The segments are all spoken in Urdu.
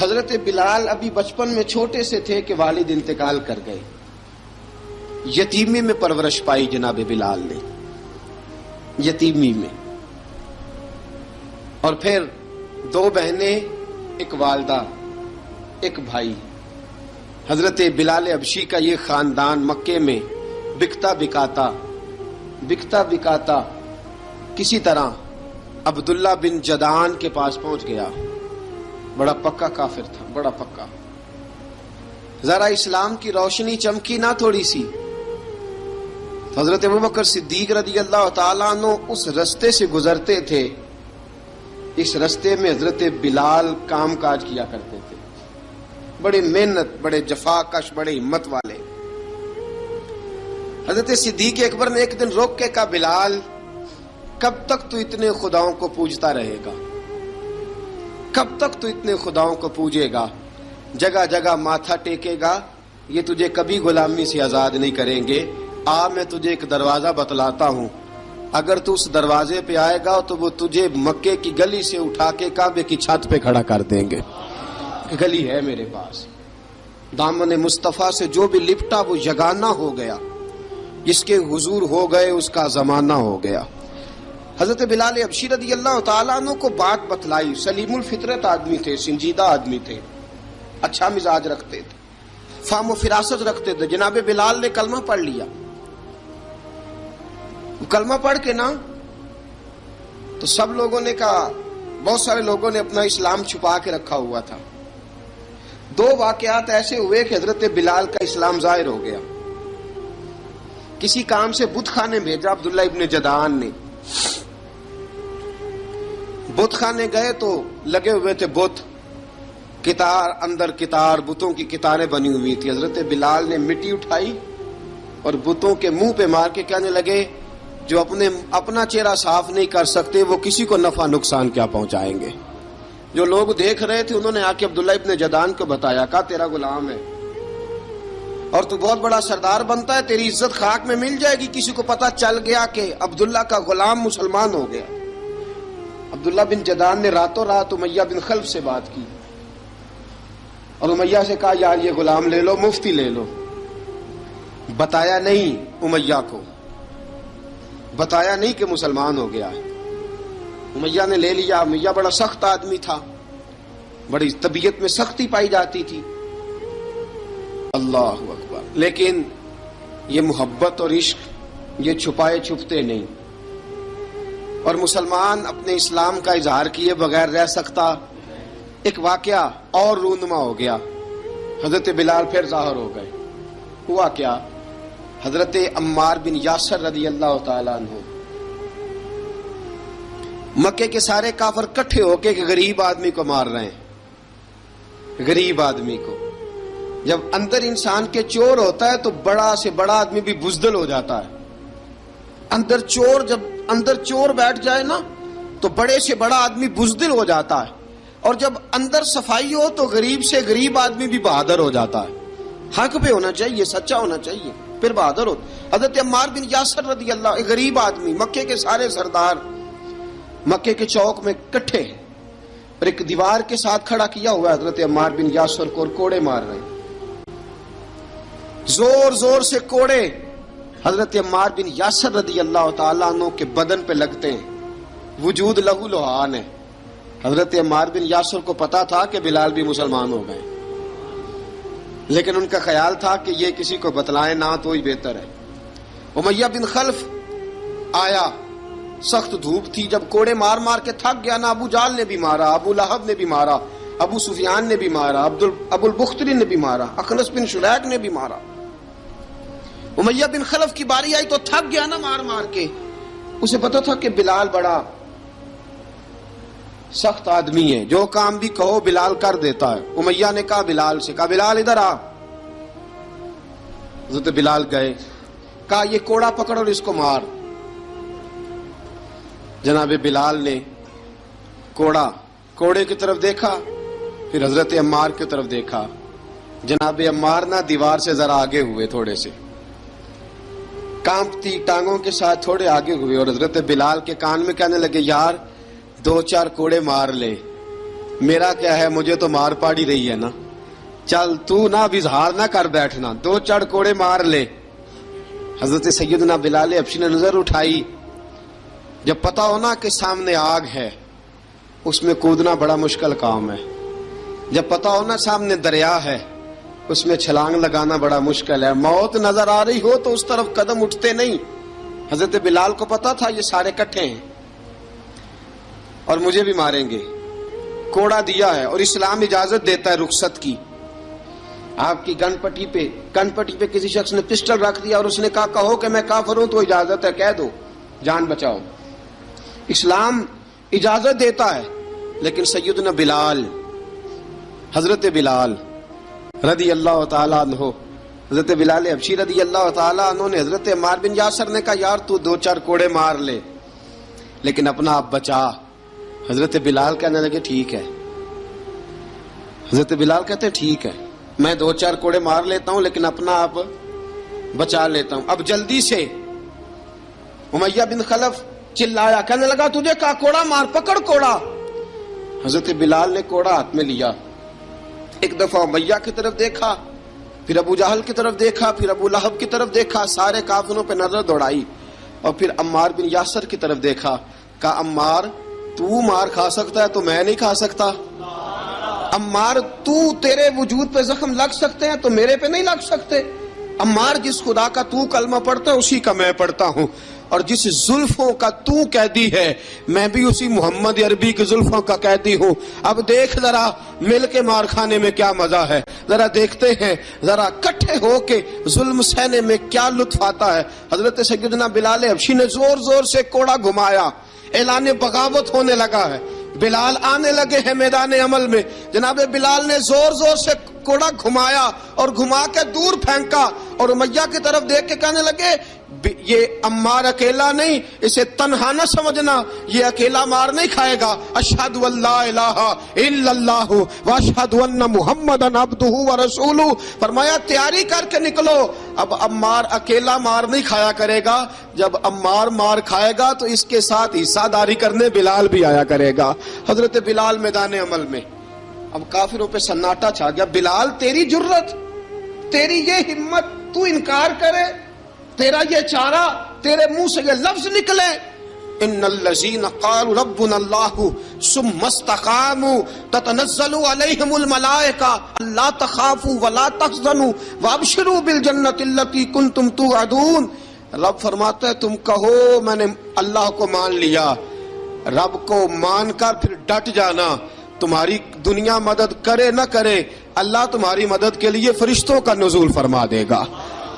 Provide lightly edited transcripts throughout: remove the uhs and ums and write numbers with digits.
حضرت بلال ابھی بچپن میں چھوٹے سے تھے کہ والد انتقال کر گئے. یتیمی میں پرورش پائی جناب بلال نے، یتیمی میں. اور پھر 2 بہنیں، ایک والدہ، ایک بھائی. حضرت بلال حبشی کا یہ خاندان مکے میں بکتا بکاتا کسی طرح عبداللہ بن جدعان کے پاس پہنچ گیا. بڑا پکا کافر تھا، بڑا پکا. ذرا اسلام کی روشنی چمکی نہ تھوڑی سی، حضرت ابوبکر صدیق رضی اللہ تعالیٰ عنہ اس رستے سے گزرتے تھے. اس رستے میں حضرت بلال کام کاج کیا کرتے تھے، بڑے محنت، بڑے جفاکش، بڑے ہمت والے. حضرت صدیق اکبر نے ایک دن روک کے کہا، بلال کب تک تو اتنے خداؤں کو پوجتا رہے گا؟ کب تک تو اتنے خداؤں کو پوجے گا، جگہ جگہ ماتھا ٹیکے گا؟ یہ تجھے کبھی غلامی سے آزاد نہیں کریں گے. میں تجھے ایک دروازہ بتلاتا ہوں، اگر تو اس دروازے پہ آئے گا تو وہ تجھے مکے کی گلی سے اٹھا کے کعبے کی چھت پہ کھڑا کر دیں گے. گلی ہے میرے پاس، دامن مصطفیٰ سے جو بھی لپٹا وہ یگانہ ہو گیا، جس کے حضور ہو گئے اس کا زمانہ ہو گیا. حضرت بلال حبشی رضی اللہ تعالیٰ عنہ کو بات بتلائی. سلیم الفطرت آدمی تھے، سنجیدہ آدمی تھے، اچھا مزاج رکھتے تھے، فہم و فراست رکھتے تھے. جناب بلال نے کلمہ پڑھ لیا. کلمہ پڑھ کے نا تو سب لوگوں نے کہا، بہت سارے لوگوں نے اپنا اسلام چھپا کے رکھا ہوا تھا. 2 واقعات ایسے ہوئے کہ حضرت بلال کا اسلام ظاہر ہو گیا. کسی کام سے بت خانے بھیجا عبداللہ ابن جدعان نے. بت خانے گئے تو لگے ہوئے تھے بت، کتار اندر کتار، بتوں کی کتاریں بنی ہوئی تھی. حضرت بلال نے مٹی اٹھائی اور بتوں کے منہ پہ مار کے کہنے لگے، جو اپنا چہرہ صاف نہیں کر سکتے وہ کسی کو نفع نقصان کیا پہنچائیں گے. جو لوگ دیکھ رہے تھے انہوں نے آ کے عبداللہ ابن جدعان کو بتایا، کہا تیرا غلام ہے اور تو بہت بڑا سردار بنتا ہے، تیری عزت خاک میں مل جائے گی. کسی کو پتا چل گیا کہ عبداللہ کا غلام مسلمان ہو گیا. عبداللہ بن جدعان نے راتوں رات امیہ بن خلف سے بات کی اور امیہ سے کہا، یار یہ غلام لے لو، مفتی لے لو. بتایا نہیں امیہ کو، بتایا نہیں کہ مسلمان ہو گیا ہے. امیہ نے لے لیا. امیہ بڑا سخت آدمی تھا، بڑی طبیعت میں سختی پائی جاتی تھی. اللہ اکبر. لیکن یہ محبت اور عشق یہ چھپائے چھپتے نہیں، اور مسلمان اپنے اسلام کا اظہار کیے بغیر رہ سکتا. ایک واقعہ اور رونما ہو گیا. حضرت بلال پھر ظاہر ہو گئے. ہوا کیا؟ حضرت عمار بن یاسر رضی اللہ تعالیٰ عنہ، مکے کے سارے کافر کٹھے ہو کے ایک غریب آدمی کو مار رہے ہیں. غریب آدمی کو جب اندر انسان کے چور ہوتا ہے تو بڑا سے بڑا آدمی بھی بزدل ہو جاتا ہے. جب اندر چور بیٹھ جائے نا تو بڑے سے بڑا آدمی بزدل ہو جاتا ہے، اور جب اندر صفائی ہو تو غریب سے غریب آدمی بھی بہادر ہو جاتا ہے. حق پہ ہونا چاہیے، سچا ہونا چاہیے، پھر بہادر ہو. حضرت عمار بن یاسر رضی اللہ، ایک غریب آدمی، مکے کے سارے سردار مکے کے چوک میں کٹھے ہیں اور ایک دیوار کے ساتھ کھڑا کیا ہوا ہے حضرت عمار بن یاسر کو، اور کوڑے مار رہے ہیں، زور زور سے کوڑے حضرت عمار بن یاسر رضی اللہ تعالیٰ عنہ کے بدن پہ لگتے ہیں. وجود لہو لہان ہے. حضرت عمار بن یاسر کو پتا تھا کہ بلال بھی مسلمان ہو گئے، لیکن ان کا خیال تھا کہ یہ کسی کو بتلائیں نہ تو ہی بہتر ہے. امیہ بن خلف آیا، سخت دھوپ تھی. جب کوڑے مار مار کے تھک گیا نا، ابو جال نے بھی مارا، ابو لہب نے بھی مارا، ابو سفیان نے بھی مارا، ابو البختری نے بھی مارا، اخنس بن شریک نے بھی مارا. امیہ بن خلف کی باری آئی تو تھک گیا نا مار مار کے. اسے پتا تھا کہ بلال بڑا سخت آدمی ہے، جو کام بھی کہو بلال کر دیتا ہے. امیہ نے کہا بلال سے، کہا بلال ادھر آ. حضرت بلال گئے، کہا یہ کوڑا پکڑ اور اس کو مار. جناب بلال نے کوڑے کی طرف دیکھا، پھر حضرت عمار کی طرف دیکھا. جناب عمار نہ دیوار سے ذرا آگے ہوئے، تھوڑے سے کانپتی ٹانگوں کے ساتھ تھوڑے آگے ہوئے، اور حضرت بلال کے کان میں کہنے لگے، یار 2-4 کوڑے مار لے. میرا کیا ہے، مجھے تو مار پاڑی رہی ہے نا، چل تو نہ اظہار نہ کر بیٹھنا، دو چڑ کوڑے مار لے۔ حضرت سیدنا بلال حبشی نے نظر اٹھائی، جب پتا ہونا کہ سامنے آگ ہے اس میں کودنا بڑا مشکل کام ہے، جب پتا ہونا سامنے دریا ہے اس میں چھلانگ لگانا بڑا مشکل ہے، موت نظر آ رہی ہو تو اس طرف قدم اٹھتے نہیں۔ حضرت بلال کو پتا تھا یہ سارے کٹھے ہیں اور مجھے بھی ماریں گے، کوڑا دیا ہے اور اسلام اجازت دیتا ہے رخصت کی۔ آپ کی گن پٹی پہ کسی شخص نے پسٹل رکھ دیا اور اس نے کہا کہو کہ میں کافر ہوں تو اجازت ہے، کہہ دو، جان بچاؤ، اسلام اجازت دیتا ہے۔ لیکن سیدنا بلال، حضرت بلال رضی اللہ تعالیٰ عنہ، حضرت بلال حبشی رضی اللہ تعالیٰ عنہ نے حضرت عمار بن یاسر نے کہا یار تو دو چار کوڑے مار لے لیکن اپنا آپ بچا۔ حضرت بلال کہنے لگے ٹھیک ہے، حضرت بلال کہتے ہیں ٹھیک ہے، میں دو چار کوڑے مار لیتا ہوں لیکن اپنا آپ بچا لیتا ہوں۔ اب جلدی سے امیہ بن خلف چلایا، کہنے لگا تجھے کہا کوڑا مار، پکڑ کوڑا۔ حضرت بلال نے کوڑا ہاتھ میں لیا، ایک دفعہ امیہ کی طرف دیکھا، پھر ابو جہل کی طرف دیکھا، پھر ابو لہب کی طرف دیکھا، سارے کافروں پہ نظر دوڑائی اور پھر عمار بن یاسر کی طرف دیکھا، کہا عمار تو مار کھا سکتا ہے تو میں نہیں کھا سکتا، عمار تو تیرے وجود پہ زخم لگ سکتے ہیں تو میرے پہ نہیں لگ سکتے، عمار جس خدا کا تو کلمہ پڑھتا ہے اسی کا میں پڑھتا ہوں، اور جس زلفوں کا تو قیدی ہے میں بھی اسی محمد عربی کی زلفوں کا قیدی ہوں۔ اب دیکھ ذرا مل کے مار کھانے میں کیا مزہ ہے، ذرا دیکھتے ہیں ذرا کٹھے ہو کے ظلم سہنے میں کیا لطف آتا ہے۔ حضرت سیدنا بلال حبشی نے زور زور سے کوڑا گھمایا، اعلان بغاوت ہونے لگا ہے، بلال آنے لگے ہیں میدان عمل میں۔ جناب بلال نے زور زور سے کوڑا گھمایا اور گھما کے دور پھینکا اور امیہ کی طرف دیکھ کے کہنے لگے یہ عمار اکیلا نہیں، اسے تنہا نہ سمجھنا، یہ اکیلا مار نہیں کھائے گا۔ اشہد ان لا الہ الا اللہ واشہد ان محمدن عبدہ ورسولہ، فرمایا تیاری کر کے نکلو، اب عمار اکیلا مار نہیں کھایا کرے گا، جب عمار مار کھائے گا تو اس کے ساتھ حصہ داری کرنے بلال بھی آیا کرے گا۔ حضرت بلال میدان عمل میں، اب کافروں پہ سناٹا چھا گیا۔ بلال تیری جرت، تیری یہ ہمت، تو انکار کرے، تیرا یہ چارہ، تیرے منہ سے یہ لفظ نکلے ان الذین قالوا ربنا اللہ ثم استقاموا تتنزل علیہم الملائکہ الا تخافوا ولا تحزنوا وابشروا بالجنۃ التی کنتم توعدون۔ رب فرماتا ہے تم کہو میں نے اللہ کو مان لیا، رب کو مان کر پھر ڈٹ جانا، تمہاری دنیا مدد کرے نہ کرے اللہ تمہاری مدد کے لیے فرشتوں کا نزول فرما دے گا،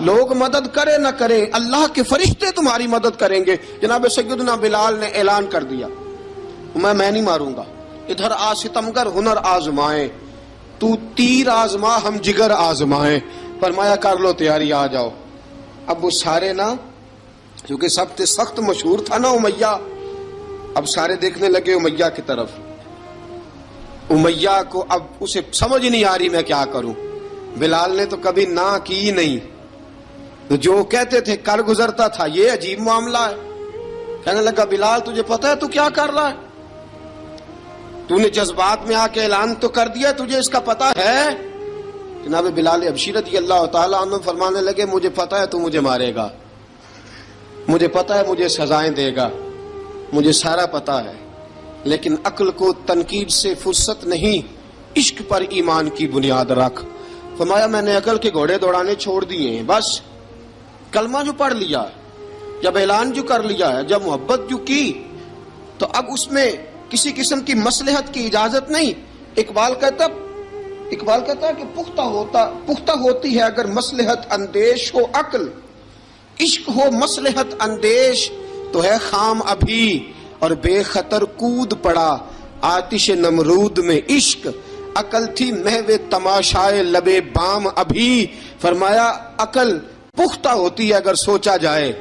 لوگ مدد کرے نہ کرے اللہ کے فرشتے تمہاری مدد کریں گے۔ جناب سیدنا بلال نے اعلان کر دیا میں نہیں ماروں گا، ادھر آ ستمگر ہنر آزمائیں، تو تیر آزما ہم جگر آزمائیں، فرمایا کر لو تیاری آ جاؤ۔ اب وہ سارے نا، کیونکہ سب سے سخت مشہور تھا نا امیہ، اب سارے دیکھنے لگے امیہ کی طرف۔ امیہ کو اب اسے سمجھ نہیں آ رہی میں کیا کروں، بلال نے تو کبھی نہ کی نہیں، تو جو کہتے تھے کر گزرتا تھا، یہ عجیب معاملہ ہے۔ کہنے لگا بلال تجھے پتا ہے تو کیا کر رہا ہے، تو نے جذبات میں آ کے اعلان تو کر دیا، تجھے اس کا پتا ہے؟ جناب بلال حبشی رضی اللہ تعالیٰ عنہ فرمانے لگے مجھے پتا ہے تو مجھے مارے گا، مجھے پتا ہے مجھے سزائیں دے گا، مجھے سارا پتا ہے، لیکن عقل کو تنقید سے فرصت نہیں، عشق پر ایمان کی بنیاد رکھ۔ فرمایا میں نے عقل کے گھوڑے دوڑانے چھوڑ دیے ہیں، بس کلمہ جو پڑھ لیا، جب اعلان جو کر لیا ہے، جب محبت جو کی تو اب اس میں کسی قسم کی مصلحت کی اجازت نہیں۔ اقبال کہتا ہے کہ پختہ ہوتی ہے اگر مصلحت اندیش ہو عقل، عشق ہو مصلحت اندیش تو ہے خام ابھی، اور بے خطر کود پڑا آتش نمرود میں عشق، عقل تھی محو تماشائے لبے بام ابھی۔ فرمایا عقل پختہ ہوتی ہے اگر سوچا جائے،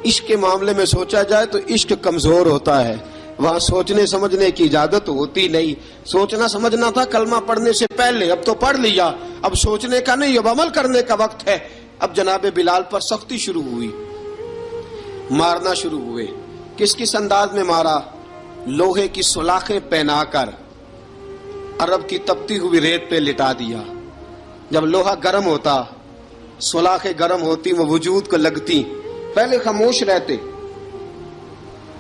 عشق کے معاملے میں سوچا جائے تو عشق کمزور ہوتا ہے، وہاں سوچنے سمجھنے کی اجازت ہوتی نہیں۔ سوچنا سمجھنا تھا کلمہ پڑھنے سے پہلے، اب تو پڑھ لیا، اب سوچنے کا نہیں، اب عمل کرنے کا وقت ہے۔ اب جناب بلال پر سختی شروع ہوئی، مارنا شروع ہوئے۔ کس کس انداز میں مارا؟ لوہے کی سلاخیں پہنا کر، عرب کی تپتی ہوئی ریت پہ لٹا دیا. جب لوہا گرم ہوتا، سلاخیں گرم ہوتی، وہ وجود کو لگتی، پہلے خاموش رہتے.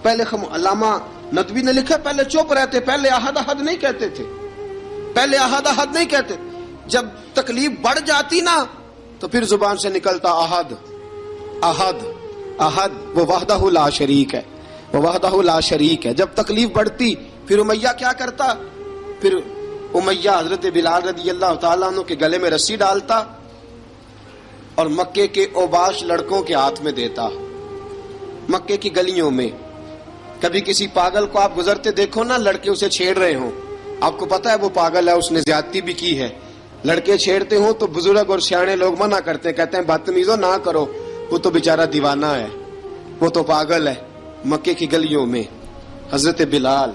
پہلے علامہ ندوی نے لکھا پہلے چپ رہتے، پہلے احد احد نہیں کہتے تھے، پہلے احد احد نہیں کہتے. جب تکلیف بڑھ جاتی نا تو پھر زبان سے نکلتا احد احد احد. وہ وحدہ لا شریک ہے، وہ وحدہ لا شریک ہے. جب تکلیف بڑھتی پھر امیہ کیا کرتا؟ پھر امیہ حضرت بلال رضی اللہ تعالیٰ عنہ کے گلے میں رسی ڈالتا اور مکے کے اوباش لڑکوں کے ہاتھ میں دیتا. مکے کی گلیوں میں کبھی کسی پاگل کو آپ گزرتے دیکھو نا، لڑکے اسے چھیڑ رہے ہوں، آپ کو پتا ہے وہ پاگل ہے، اس نے زیادتی بھی کی ہے. لڑکے چھیڑتے ہوں تو بزرگ اور سیانے لوگ منع کرتے ہیں، کہتے ہیں بدتمیزوں نہ کرو، وہ تو بیچارہ دیوانہ ہے، وہ تو پاگل ہے. مکے کی گلیوں میں حضرت بلال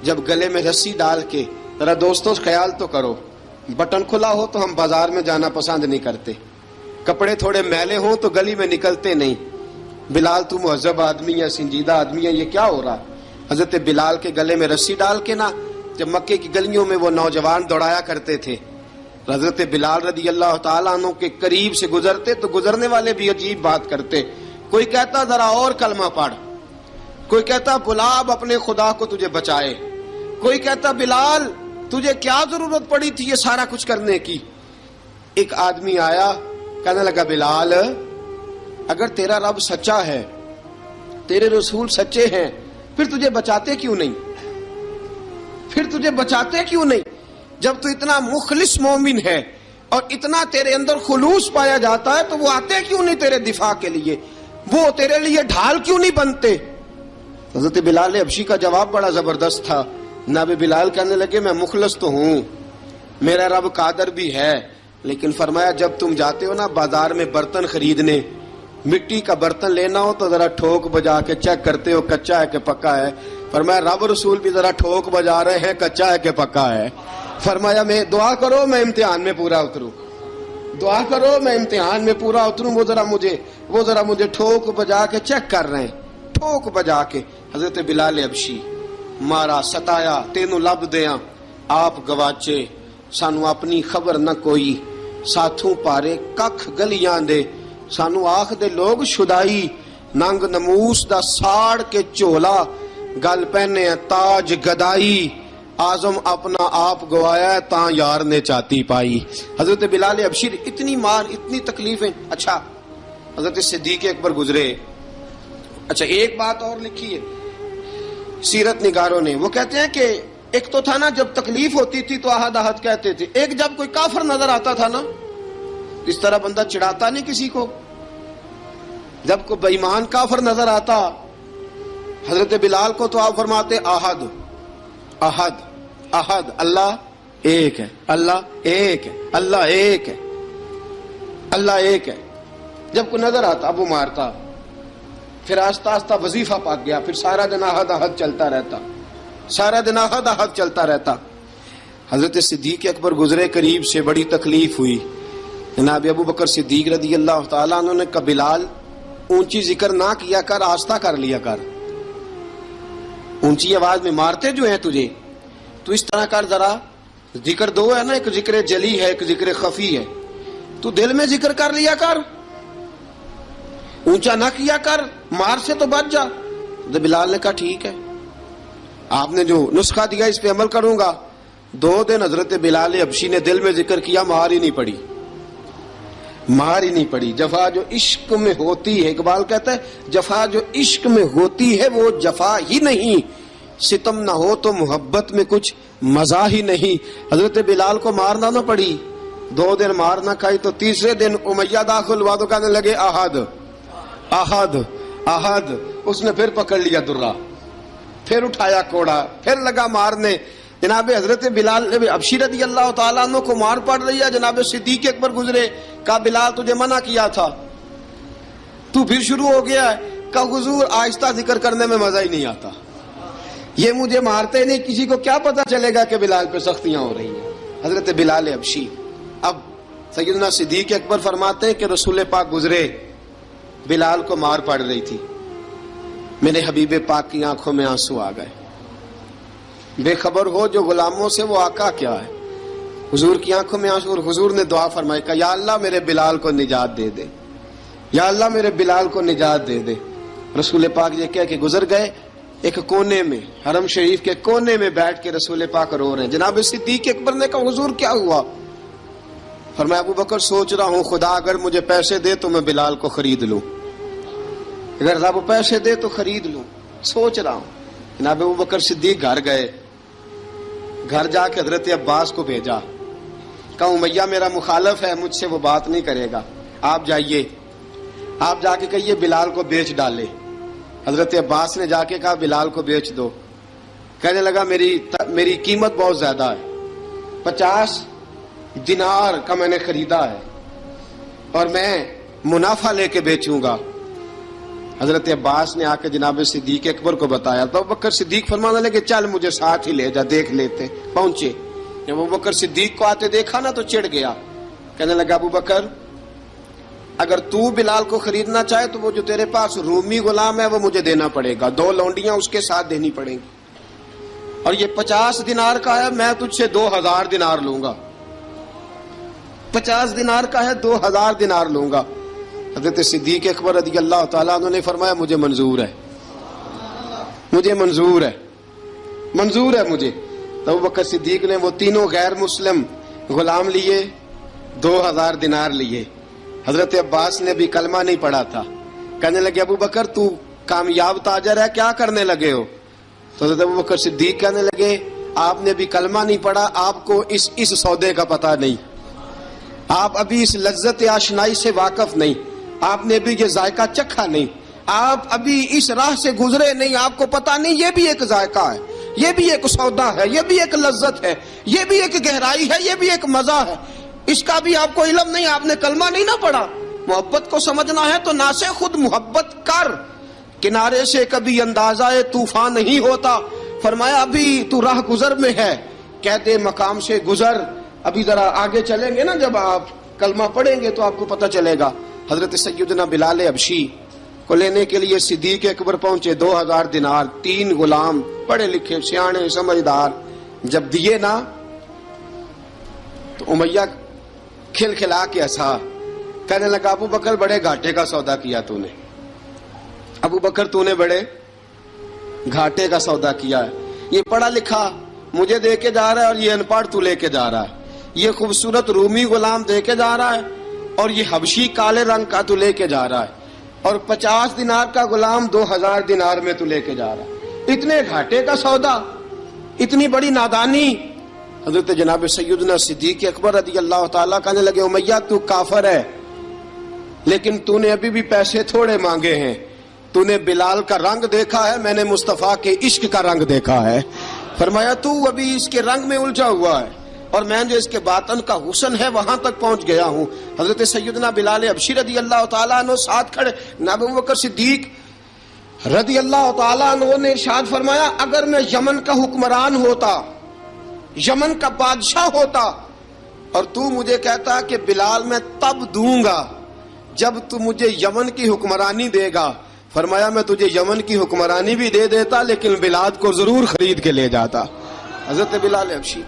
جب گلے میں رسی ڈال کے، ذرا دوستوں خیال تو کرو، بٹن کھلا ہو تو ہم بازار میں جانا پسند نہیں کرتے، کپڑے تھوڑے میلے ہوں تو گلی میں نکلتے نہیں. بلال تو مہذب آدمی ہے، سنجیدہ آدمی ہے، یہ کیا ہو رہا؟ حضرت بلال کے گلے میں رسی ڈال کے نا جب مکے کی گلیوں میں وہ نوجوان دوڑایا کرتے تھے، حضرت بلال رضی اللہ تعالیٰ عنہ کے قریب سے گزرتے تو گزرنے والے بھی عجیب بات کرتے. کوئی کہتا ذرا اور کلمہ پڑھ، کوئی کہتا بلا اب اپنے خدا کو تجھے بچائے، کوئی کہتا بلال تجھے کیا ضرورت پڑی تھی یہ سارا کچھ کرنے کی. ایک آدمی آیا کہنے لگا بلال اگر تیرا رب سچا ہے، تیرے رسول سچے ہیں، پھر تجھے بچاتے کیوں نہیں؟ پھر تجھے بچاتے کیوں نہیں؟ جب تو اتنا مخلص مومن ہے اور اتنا تیرے اندر خلوص پایا جاتا ہے تو وہ آتے کیوں نہیں تیرے دفاع کے لیے؟ وہ تیرے لیے ڈھال کیوں نہیں بنتے؟ حضرت بلال حبشی کا جواب بڑا زبردست تھا. جناب بلال کہنے لگے میں مخلص تو ہوں، میرا رب قادر بھی ہے، لیکن فرمایا جب تم جاتے ہو نا بازار میں برتن خریدنے، مٹی کا برتن لینا ہو تو ذرا ٹھوک بجا کے چیک کرتے ہو کچا ہے کہ پکا ہے. فرمایا رب رسول بھی ذرا ٹھوک بجا رہے ہیں کچا ہے کہ پکا ہے. فرمایا میں دعا کرو میں امتحان میں پورا اتروں، دعا کرو میں امتحان میں پورا اتروں. وہ ذرا مجھے ٹھوک بجا کے چیک کر رہے ہیں، ٹھوک بجا کے. حضرت بلال حبشی مارا ستایا تینوں لب دیاں آپ گواچے، سانو اپنی خبر نہ کوئی، ساتھوں پارے ککھ گلیاں دے، سانو آخ دے لوگ شدائی، ننگ نموس دا ساڑ کے چولا، گل پہنے تاج گدائی، آزم اپنا آپ گوایا ہے تاں یار نے چاتی پائی. حضرت بلال حبشی اتنی مار اتنی تکلیفیں. اچھا حضرت صدیق اکبر گزرے. اچھا ایک بات اور لکھی ہے سیرت نگاروں نے، وہ کہتے ہیں کہ ایک تو تھا نا جب تکلیف ہوتی تھی تو احد احد کہتے تھے، ایک جب کوئی کافر نظر آتا تھا نا اس طرح بندہ چڑھاتا نہیں کسی کو، جب کوئی بے ایمان کافر نظر آتا حضرت بلال کو تو آپ فرماتے احد احد احد، اللہ ایک ہے، اللہ ایک ہے، اللہ ایک ہے، اللہ ایک ہے. جب کوئی نظر آتا اب وہ مارتا، پھر آہستہ آہستہ وظیفہ پاک گیا، پھر سارا دن احد احد چلتا رہتا، سارا دن احد احد چلتا رہتا. حضرت صدیق اکبر گزرے قریب سے، بڑی تکلیف ہوئی. جناب ابو بکر صدیق رضی اللہ تعالیٰ عنہ نے کہا بلال اونچی ذکر نہ کیا کر، آہستہ کر لیا کر، اونچی آواز میں مارتے جو ہیں تجھے تو اس طرح کر، ذرا ذکر دو ہے نا، ایک ذکر جلی ہے ایک ذکر خفی ہے، تو دل میں ذکر کر لیا کر، اونچا نہ کیا کر، مار سے تو بچ جا. تو بلال نے کہا ٹھیک ہے، آپ نے جو نسخہ دیا اس پہ عمل کروں گا. 2 دن حضرت بلال حبشی نے دل میں ذکر کیا، مار ہی نہیں پڑی، مار ہی نہیں پڑی. جفا جو عشق میں ہوتی ہے، اقبال کہتا ہے جفا جو عشق میں ہوتی ہے وہ جفا ہی نہیں، ستم نہ ہو تو محبت میں کچھ مزہ ہی نہیں. حضرت بلال کو مارنا نہ پڑی، 2 دن مار نہ کھائی تو تیسرے دن امیہ داخل ہوا تو کہنے لگے احد احد احد. اس نے پھر پکڑ لیا درہ، پھر اٹھایا کوڑا، پھر لگا مارنے. جناب حضرت بلال حبشی رضی اللہ تعالیٰ عنہ کو مار پڑ رہی ہے. جناب صدیق اکبر گزرے، کہا بلال تجھے منع کیا تھا، تو پھر شروع ہو گیا ہے. کہا حضور آہستہ ذکر کرنے میں مزہ ہی نہیں آتا، یہ مجھے مارتے نہیں، کسی کو کیا پتا چلے گا کہ بلال پہ سختیاں ہو رہی ہیں. حضرت بلال حبشی. اب سیدنا صدیق اکبر فرماتے ہیں کہ رسول پاک گزرے، بلال کو مار پڑ رہی تھی، میرے حبیب پاک کی آنکھوں میں آنسو آ گئے. بے خبر ہو جو غلاموں سے وہ آقا کیا ہے. حضور کی آنکھوں میں آنسو اور حضور نے دعا فرمائی کہ یا اللہ میرے بلال کو نجات دے دے, یا اللہ میرے بلال کو نجات دے دے. رسول پاک یہ کہہ کے گزر گئے. ایک کونے میں, حرم شریف کے کونے میں بیٹھ کے رسول پاک رو رہے ہیں. جناب صدیق اکبر نے کہا حضور کیا ہوا؟ فرمایا ابو بکر سوچ رہا ہوں خدا اگر مجھے پیسے دے تو میں بلال کو خرید لوں, اگر رب پیسے دے تو خرید لوں, سوچ رہا ہوں. جناب ابو بکر صدیق گھر گئے, گھر جا کے حضرت عباس کو بھیجا, کہا امیہ میرا مخالف ہے, مجھ سے وہ بات نہیں کرے گا, آپ جائیے, آپ جا کے کہیے بلال کو بیچ ڈالے. حضرت عباس نے جا کے کہا بلال کو بیچ دو. کہنے لگا میری قیمت بہت زیادہ ہے, 50 دینار کا میں نے خریدا ہے اور میں منافع لے کے بیچوں گا. حضرت عباس نے آ کے جناب صدیق اکبر کو بتایا تو ابو بکر صدیق فرمانے لگے چل مجھے ساتھ ہی لے جا, دیکھ لیتے. پہنچے, جب ابو بکر صدیق کو آتے دیکھا نا تو چڑ گیا. کہنے لگا ابو بکر اگر تو بلال کو خریدنا چاہے تو وہ جو تیرے پاس رومی غلام ہے وہ مجھے دینا پڑے گا, 2 لونڈیاں اس کے ساتھ دینی پڑیں گی, اور یہ 50 دینار کا ہے, میں تجھ سے 2000 دینار لوں گا. 50 دینار کا ہے, 2000 دینار لوں گا. حضرت صدیق اکبر رضی اللہ تعالیٰ عنہ نے فرمایا مجھے منظور ہے, مجھے منظور ہے, منظور ہے مجھے. تو ابو بکر صدیق نے وہ تینوں غیر مسلم غلام لیے, 2000 دینار لیے. حضرت عباس نے بھی کلمہ نہیں پڑھا تھا. کہنے لگے ابو بکر تو کامیاب تاجر ہے, کیا کرنے لگے ہو؟ تو حضرت ابو بکر صدیق کہنے لگے آپ نے بھی کلمہ نہیں پڑھا, آپ کو اس سودے کا پتہ نہیں, آپ ابھی اس لذت آشنائی سے واقف نہیں, آپ نے بھی یہ ذائقہ چکھا نہیں, آپ ابھی اس راہ سے گزرے نہیں, آپ کو پتہ نہیں یہ بھی ایک ذائقہ ہے, یہ بھی ایک سودا ہے, یہ بھی ایک لذت ہے, یہ بھی ایک گہرائی ہے, یہ بھی ایک مزہ ہے, اس کا بھی آپ کو علم نہیں, آپ نے کلمہ نہیں نہ پڑھا. محبت کو سمجھنا ہے تو نہ سے خود محبت کر, کنارے سے کبھی اندازہ طوفان نہیں ہوتا. فرمایا ابھی تو راہ گزر میں ہے, کہتے مقام سے گزر, ابھی ذرا آگے چلیں گے نا, جب آپ کلمہ پڑھیں گے تو آپ کو پتہ چلے گا. حضرت سیدنا بلال حبشی کو لینے کے لیے صدیق اکبر پہنچے, 2000 دینار, 3 غلام پڑھے لکھے سیانے سمجھدار. جب دیے نا تو امیہ کھل کھلا کے ہنسا, کہنے لگا ابو بکر بڑے گھاٹے کا سودا کیا تو نے, ابو بکر تو نے بڑے گھاٹے کا سودا کیا ہے. یہ پڑھا لکھا مجھے دے کے جا رہا ہے اور یہ ان پڑھ تو لے کے جا رہا ہے, یہ خوبصورت رومی غلام دے کے جا رہا ہے اور یہ حبشی کالے رنگ کا تو لے کے جا رہا ہے, اور 50 دینار کا غلام 2000 دینار میں تو لے کے جا رہا ہے. اتنے گھاٹے کا سودا, اتنی بڑی نادانی. حضرت جناب سیدنا صدیق اکبر رضی اللہ تعالیٰ کہنے لگے امیہ تو کافر ہے, لیکن تو نے ابھی بھی پیسے تھوڑے مانگے ہیں, تو نے بلال کا رنگ دیکھا ہے, میں نے مصطفیٰ کے عشق کا رنگ دیکھا ہے. فرمایا تو ابھی اس کے رنگ میں الجھا ہوا ہے, اور میں جو اس کے باطن کا حسن ہے وہاں تک پہنچ گیا ہوں. حضرت سیدنا بلال حبشی رضی اللہ تعالیٰ عنہ ساتھ کھڑے. جناب ابو بکر صدیق رضی اللہ تعالیٰ عنہ نے ارشاد فرمایا اگر میں یمن کا حکمران ہوتا, یمن کا بادشاہ ہوتا, اور تو مجھے کہتا کہ بلال میں تب دوں گا جب تو مجھے یمن کی حکمرانی دے گا, فرمایا میں تجھے یمن کی حکمرانی بھی دے دیتا لیکن بلال کو ضرور خرید کے لے جاتا. حضرت بلال حبشی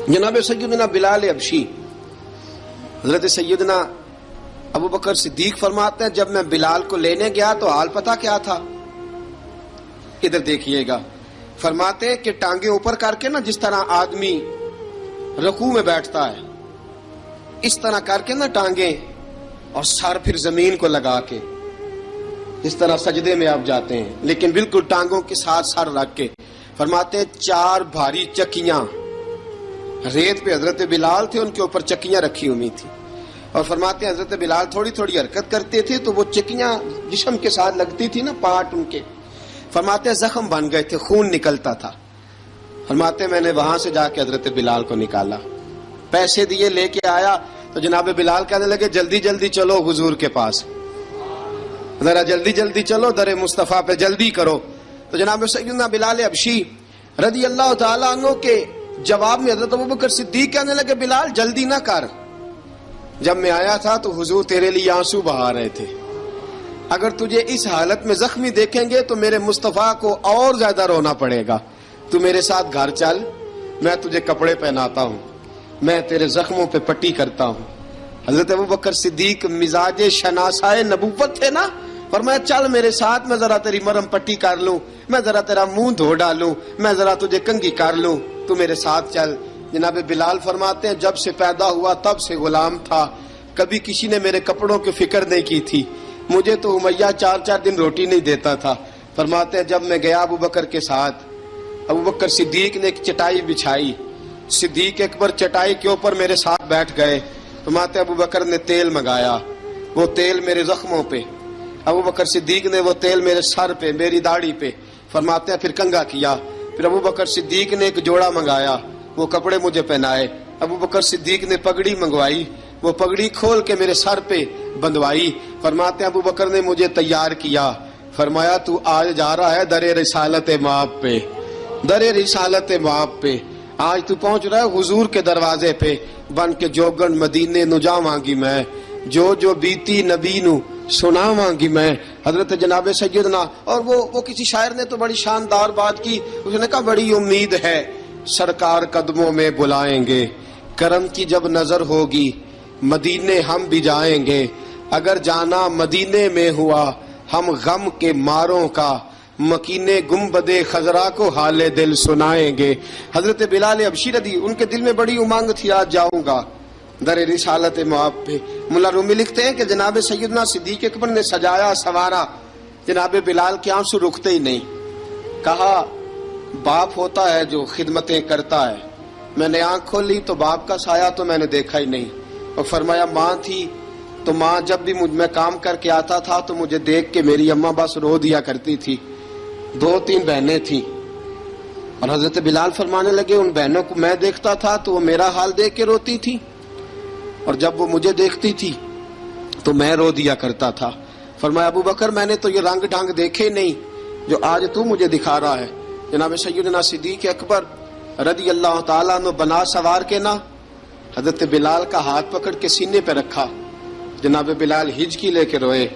جناب سیدنا بلال حبشی, حضرت سیدنا ابو بکر صدیق فرماتے ہیں جب میں بلال کو لینے گیا تو حال پتہ کیا تھا؟ ادھر دیکھیے گا. فرماتے کہ ٹانگیں اوپر کر کے نا, جس طرح آدمی رکوع میں بیٹھتا ہے اس طرح کر کے نا ٹانگیں, اور سر پھر زمین کو لگا کے جس طرح سجدے میں آپ جاتے ہیں, لیکن بالکل ٹانگوں کے ساتھ سر رکھ کے. فرماتے 4 بھاری چکیاں ریت پہ حضرت بلال تھے, ان کے اوپر چکیاں رکھی ہوئی تھی, اور فرماتے ہیں حضرت بلال تھوڑی تھوڑی حرکت کرتے تھے تو وہ چکیاں جسم کے ساتھ لگتی تھی نا, پارٹ ان کے. فرماتے زخم بن گئے تھے, خون نکلتا تھا. فرماتے میں نے وہاں سے جا کے حضرت بلال کو نکالا, پیسے دیے, لے کے آیا تو جناب بلال کہنے لگے جلدی جلدی چلو حضور کے پاس, ذرا جلدی جلدی چلو, در مصطفیٰ پہ جلدی کرو. تو جناب سیدنا بلال حبشی رضی اللہ تعالیٰ عنہ کے جواب میں حضرت ابوبکر صدیق کہنے لگے بلال جلدی نہ کر, جب میں آیا تھا تو حضور تیرے لیے آنسو بہا رہے تھے. اگر تجھے اس حالت میں زخمی دیکھیں گے تو میرے مصطفیٰ کو اور زیادہ رونا پڑے گا. تو میرے ساتھ گھر چل، میں تجھے کپڑے پہناتا ہوں، میں تیرے زخموں پہ پٹی کرتا ہوں. حضرت ابوبکر صدیق مزاج شناسائے نبوت تھے نا، فرمایا چل میرے ساتھ، میں ذرا تیری مرہم پٹی کر لوں، میں ذرا تیرا منہ دھو ڈالوں، میں ذرا تجھے کنگھی کر لوں، تو میرے ساتھ چل. جناب بلال فرماتے ہیں جب سے پیدا ہوا تب سے غلام تھا، کبھی کسی نے میرے کپڑوں کی فکر نہیں کی تھی. مجھے تو امیہ 4 دن روٹی نہیں دیتا تھا. فرماتے ہیں جب میں گیا ابوبکر کے ساتھ، ابوبکر صدیق نے ایک چٹائی بچھائی، صدیق اکبر چٹائی کے اوپر میرے ساتھ بیٹھ گئے. فرماتے ہیں ابوبکر نے تیل منگایا، وہ تیل میرے زخموں پہ، ابوبکر صدیق نے وہ تیل میرے سر پہ، میری داڑھی پہ. فرماتے ہیں پھر کنگھا کیا. پھر ابوبکر صدیق نے ایک جوڑا منگایا، وہ کپڑے مجھے پہنائے. ابوبکر صدیق نے پگڑی منگوائی، وہ پگڑی کھول کے میرے سر پہ بندھوائی. فرماتے ہیں ابوبکر نے مجھے تیار کیا. فرمایا تو آج جا رہا ہے در رسالت مآب پہ، در رسالت مآب پہ. آج تو پہنچ رہا ہے حضور کے دروازے پہ. بن کے جوگن مدینے نو جاواں گی میں، جو بیتی نبی نو سناواں گی میں. حضرت جناب سیدنا، اور وہ کسی شاعر نے تو بڑی شاندار بات کی، اس نے کہا بڑی امید ہے سرکار قدموں میں بلائیں گے، کرم کی جب نظر ہوگی مدینے ہم بھی جائیں گے. اگر جانا مدینے میں ہوا ہم غم کے ماروں کا، مکینے گنبد خضرا کو حال دل سنائیں گے. حضرت بلال حبشی رضی، ان کے دل میں بڑی امنگ تھی آج جاؤں گا در رسالت مآب پہ. ملا رومی لکھتے ہیں کہ جناب سیدنا صدیق اکبر نے سجایا سوارا، جناب بلال کے آنسو رکتے ہی نہیں. کہا باپ ہوتا ہے جو خدمتیں کرتا ہے. میں نے آنکھ کھولی تو باپ کا سایہ تو میں نے دیکھا ہی نہیں. اور فرمایا ماں تھی تو ماں جب بھی میں کام کر کے آتا تھا تو مجھے دیکھ کے میری اماں بس رو دیا کرتی تھی. 2-3 بہنیں تھیں، اور حضرت بلال فرمانے لگے ان بہنوں کو میں دیکھتا تھا تو وہ میرا حال دیکھ کے روتی تھی، اور جب وہ مجھے دیکھتی تھی تو میں رو دیا کرتا تھا. فرمایا ابوبکر میں نے تو یہ رنگ ڈھنگ دیکھے نہیں جو آج تو مجھے دکھا رہا ہے. جناب سیدنا صدیق اکبر رضی اللہ تعالیٰ عنہ بنا سوار کے نا حضرت بلال کا ہاتھ پکڑ کے سینے پہ رکھا. جناب بلال ہجکی لے کے روئے.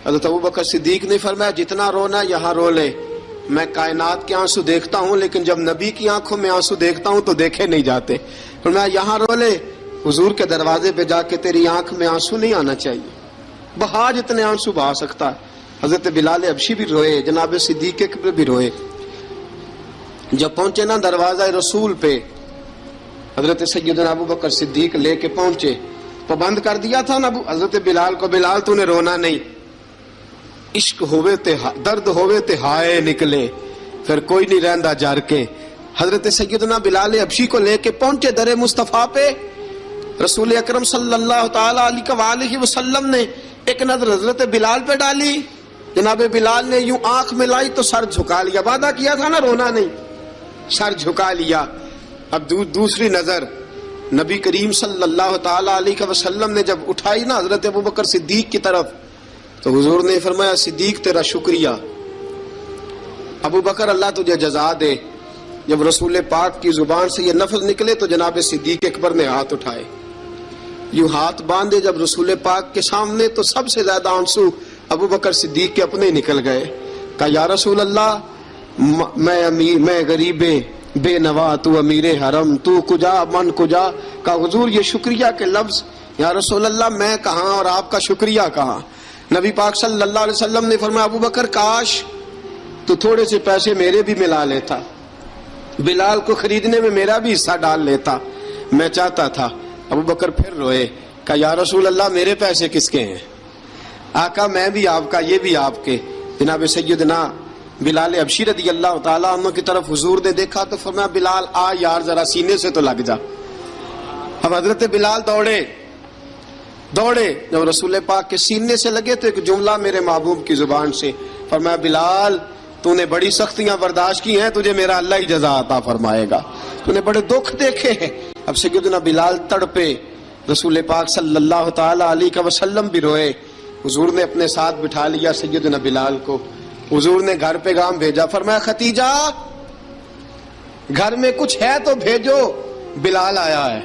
حضرت ابوبکر صدیق نے فرمایا جتنا رونا یہاں رو لے، میں کائنات کے آنسو دیکھتا ہوں لیکن جب نبی کی آنکھوں میں آنسو دیکھتا ہوں تو دیکھے نہیں جاتے. فرمایا یہاں رو لے، حضور کے دروازے پہ جا کے تیری آنکھ میں آنسو نہیں آنا چاہیے، بہا جتنے آنسو بہا سکتا ہے. حضرت بلال حبشی بھی روئے، جناب صدیق اکبر بھی روئے. جب پہنچے نا دروازہ رسول پہ، حضرت سیدنا ابوبکر صدیق لے کے پہنچے. پابند کر دیا تھا نا حضرت بلال کو، بلال تو نے رونا نہیں، عشق ہوئے تے درد ہوئے تے ہائے نکلے، پھر کوئی نہیں رہندا جار کے. حضرت سیدنا بلال حبشی کو لے کے پہنچے در مصطفیٰ پہ. رسول اکرم صلی اللہ تعالی علیہ وسلم نے ایک نظر حضرت بلال پہ ڈالی. جناب بلال نے یوں آنکھ ملائی تو سر جھکا لیا. وعدہ کیا تھا نا رونا نہیں، سر جھکا لیا. اب دوسری نظر نبی کریم صلی اللہ تعالی علیہ وسلم نے جب اٹھائی نا حضرت ابوبکر صدیق کی طرف تو حضور نے فرمایا صدیق تیرا شکریہ، ابوبکر اللہ تجھے جزا دے. جب رسول پاک کی زبان سے یہ لفظ نکلے تو جناب صدیق اکبر نے ہاتھ اٹھائے، یوں ہاتھ باندھے جب رسول پاک کے سامنے تو سب سے زیادہ آنسو ابوبکر صدیق کے اپنے نکل گئے. کہا یا رسول اللہ میں غریب بے نوا، تو امیر حرم، تو کجا من کجا. کہا حضور یہ شکریہ کے لفظ، یا رسول اللہ میں کہاں اور آپ کا شکریہ کہاں. نبی پاک صلی اللہ علیہ وسلم نے فرمایا ابوبکر کاش تو تھوڑے سے پیسے میرے بھی ملا لیتا، بلال کو خریدنے میں میرا بھی حصہ ڈال لیتا، میں چاہتا تھا. ابوبکر پھر روئے. کہا یا رسول اللہ میرے پیسے کس کے ہیں؟ آقا میں بھی آپ کا، یہ بھی آپ کے. جناب سیدنا بلال حبشی رضی اللہ تعالیٰ عنہ کی طرف حضور نے دیکھا تو فرمایا بلال آ یار ذرا سینے سے تو لگ جا. اب حضرت بلال دوڑے جب رسول پاک کے سینے سے لگے تو ایک جملہ میرے محبوب کی زبان سے فرمایا بلال تو نے بڑی سختیاں برداشت کی ہیں، تجھے میرا اللہ ہی جزا عطا فرمائے گا، تو نے بڑے دکھ دیکھے ہیں. اب سیدنا بلال تڑپے، رسول پاک صلی اللہ تعالی علیہ وسلم بھی روئے. حضور نے اپنے ساتھ بٹھا لیا سیدنا بلال کو. حضور نے گھر پیغام بھیجا، فرمایا ختیجہ گھر میں کچھ ہے تو بھیجو، بلال آیا ہے.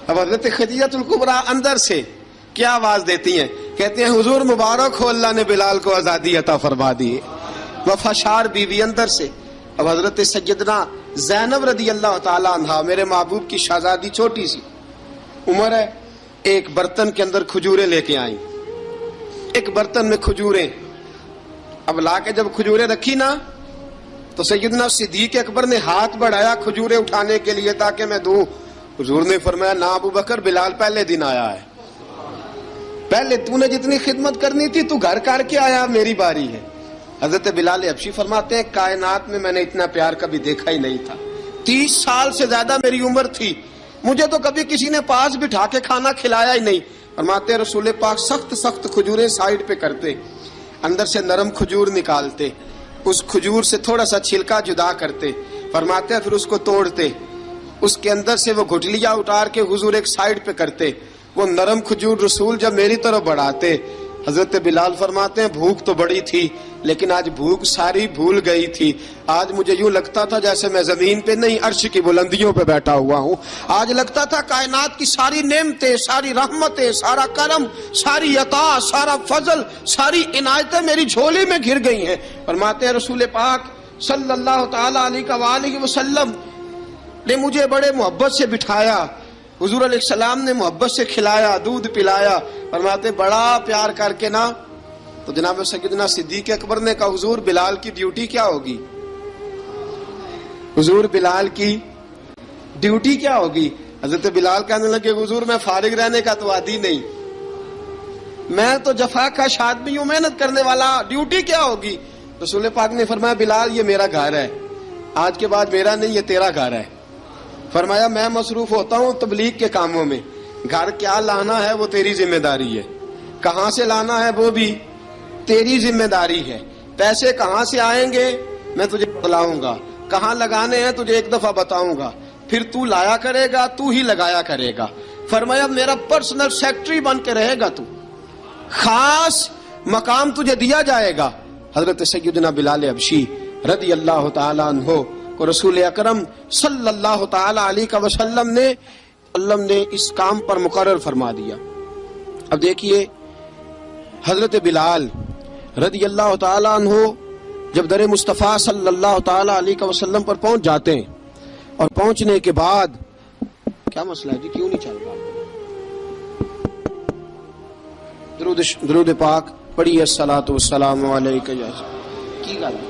اب حضرت خدیجہ الکبریٰ اندر سے کیا آواز دیتی ہیں؟ کہتے ہیں حضور مبارک ہو، اللہ نے بلال کو آزادی عطا فرما دی۔ وفاشار بیوی اندر سے۔ اب حضرت سیدنا زینب رضی اللہ تعالی عنہا، میرے محبوب کی شہزادی، چھوٹی سی عمر ہے، ایک برتن کے اندر کھجوریں لے کے آئیں، ایک برتن میں کھجوریں۔ اب لا کے جب کھجوریں رکھی نا تو سیدنا صدیق اکبر نے ہاتھ بڑھایا کھجوریں اٹھانے کے لیے تاکہ میں دوں۔ حضور نے فرمایا نا ابو بکر، بلال پہلے دن آیا ہے، پہلے تو نے جتنی خدمت کرنی تھی تو گھر کر کے آیا، میری باری ہے۔ حضرت بلال حبشی فرماتے ہیں کائنات میں نے اتنا پیار کبھی دیکھا ہی نہیں تھا، 30 سال سے زیادہ میری عمر تھی، مجھے تو کبھی کسی نے پاس بٹھا کے کھانا کھلایا ہی نہیں۔ فرماتے ہیں رسول پاک سخت سخت کھجوریں سائیڈ پہ کرتے، اندر سے نرم کھجور نکالتے، اس کھجور سے تھوڑا سا چھلکا جدا کرتے، فرماتے ہیں پھر اس کو توڑتے، اس کے اندر سے وہ گھٹلیاں اتار کے حضور ایک سائیڈ پہ کرتے، وہ نرم کھجور رسول جب میری طرف بڑھاتے، حضرت بلال فرماتے ہیں بھوک تو بڑی تھی لیکن آج بھوک ساری بھول گئی تھی، آج مجھے یوں لگتا تھا جیسے میں زمین پہ نہیں عرش کی بلندیوں پہ بیٹھا ہوا ہوں، آج لگتا تھا کائنات کی ساری نعمتیں، ساری رحمتیں، سارا کرم، ساری عطا، سارا فضل، ساری عنایتیں میری جھولی میں گر گئی ہیں۔ فرماتے ہیں رسول پاک صلی اللہ تعالی علیہ وآلہ وسلم نے مجھے بڑے محبت سے بٹھایا، حضور علیہ السلام نے محبت سے کھلایا، دودھ پلایا، فرماتے بڑا پیار کر کے نا تو جناب سیدنا صدیق اکبر نے کہا حضور بلال کی ڈیوٹی کیا ہوگی؟ حضور بلال کی ڈیوٹی کیا ہوگی؟ حضرت بلال کہنے لگے حضور میں فارغ رہنے کا تو عادی نہیں، میں تو جفا کا آدمی ہوں، محنت کرنے والا، ڈیوٹی کیا ہوگی؟ رسول پاک نے فرمایا بلال یہ میرا گھر ہے، آج کے بعد میرا نہیں یہ تیرا گھر ہے۔ فرمایا میں مصروف ہوتا ہوں تبلیغ کے کاموں میں، گھر کیا لانا ہے وہ تیری ذمہ داری ہے، کہاں سے لانا ہے وہ بھی تیری ذمہ داری ہے، پیسے کہاں سے آئیں گے میں تجھے بتلاؤں گا، کہاں لگانے ہیں تجھے ایک دفعہ بتاؤں گا، پھر تو لایا کرے گا، تو ہی لگایا کرے گا۔ فرمایا میرا پرسنل سیکٹری بن کے رہے گا، تو خاص مقام تجھے دیا جائے گا۔ حضرت سیدنا بلال حبشی رضی اللہ تعالی عنہ کو رسول اکرم صلی اللہ تعالی علیہ وسلم نے اس کام پر مقرر فرما دیا۔ اب دیکھیے حضرت بلال رضی اللہ تعالی عنہ جب در مصطفیٰ صلی اللہ تعالی علیہ وسلم پر پہنچ جاتے ہیں، اور پہنچنے کے بعد کیا مسئلہ ہے جی، کیوں نہیں چل رہا؟ درود پاک پڑھیے الصلاۃ والسلام علیک یا کی گل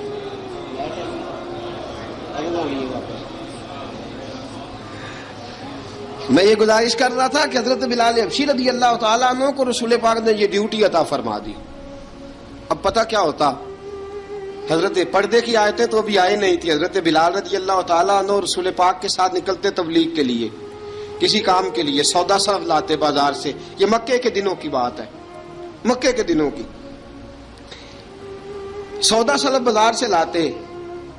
میں یہ گزارش کر رہا تھا کہ حضرت بلال حبشی رضی اللہ تعالیٰ عنہ کو رسول پاک نے یہ ڈیوٹی عطا فرما دی۔ اب پتہ کیا ہوتا، حضرت پردے کی آیتیں تو ابھی آئے نہیں تھی، حضرت بلال رضی اللہ تعالیٰ عنہ رسول پاک کے ساتھ نکلتے تبلیغ کے لیے، کسی کام کے لیے، سودا سرف لاتے بازار سے، یہ مکے کے دنوں کی بات ہے، مکے کے دنوں کی، سودا سرف بازار سے لاتے۔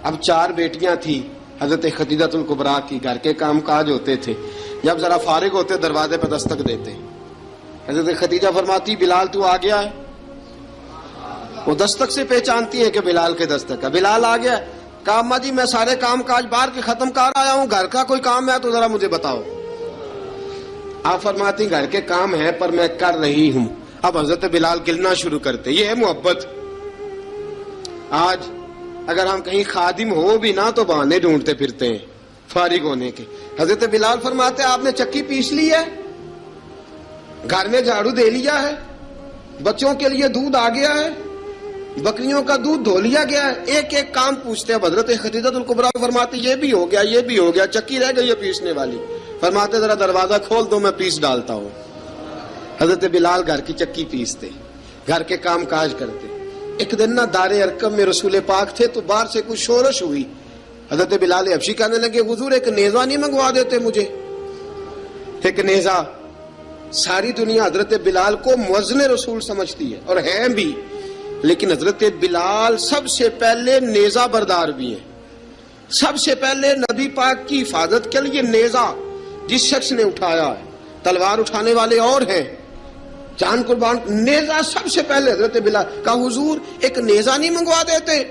اب 4 بیٹیاں تھیں حضرت خدیجہ الکبریٰ کی، گھر کے کام کاج ہوتے تھے، جب ذرا فارغ ہوتے دروازے پہ دستک دیتے، حضرت خدیجہ فرماتی بلال تو آ گیا ہے، وہ دستک سے پہچانتی ہیں کہ بلال کے دستک ہے، بلال آ گیا ہے، کہا اماں جی میں سارے کام کاج باہر کے ختم کر آیا ہوں، گھر کا کوئی کام ہے تو ذرا مجھے بتاؤ۔ آپ فرماتی گھر کے کام ہے پر میں کر رہی ہوں۔ اب حضرت بلال گلنا شروع کرتے، یہ ہے محبت۔ آج اگر ہم کہیں خادم ہو بھی نہ تو بہانے ڈھونڈتے پھرتے ہیں فارغ ہونے کے۔ حضرت بلال فرماتے آپ نے چکی پیس لی ہے، گھر میں جھاڑو دے لیا ہے، بچوں کے لیے دودھ آ گیا ہے، بکریوں کا دودھ دھو لیا گیا ہے، ایک ایک کام پوچھتے ہیں۔ حضرت خدیجہ الکبریٰ فرماتے یہ بھی ہو گیا، یہ بھی ہو گیا، چکی رہ گئی ہے پیسنے والی۔ فرماتے ذرا دروازہ کھول دو میں پیس ڈالتا ہوں۔ حضرت بلال گھر کی چکی پیستے، گھر کے کام کاج کرتے۔ ایک دن نہ دار ارقم میں رسول پاک تھے تو باہر سے کچھ شورش ہوئی، حضرت بلال حبشی کہنے لگے حضور ایک نیزہ نہیں منگوا دیتے مجھے؟ ایک نیزہ۔ ساری دنیا حضرت بلال کو مؤذن رسول سمجھتی ہے اور ہیں بھی، لیکن حضرت بلال سب سے پہلے نیزہ بردار بھی ہیں، سب سے پہلے نبی پاک کی حفاظت کے لیے نیزہ جس شخص نے اٹھایا ہے، تلوار اٹھانے والے اور ہیں، جان قربان، نیزہ سب سے پہلے حضرت بلال۔ کہا حضور ایک نیزہ نہیں منگوا دیتے؟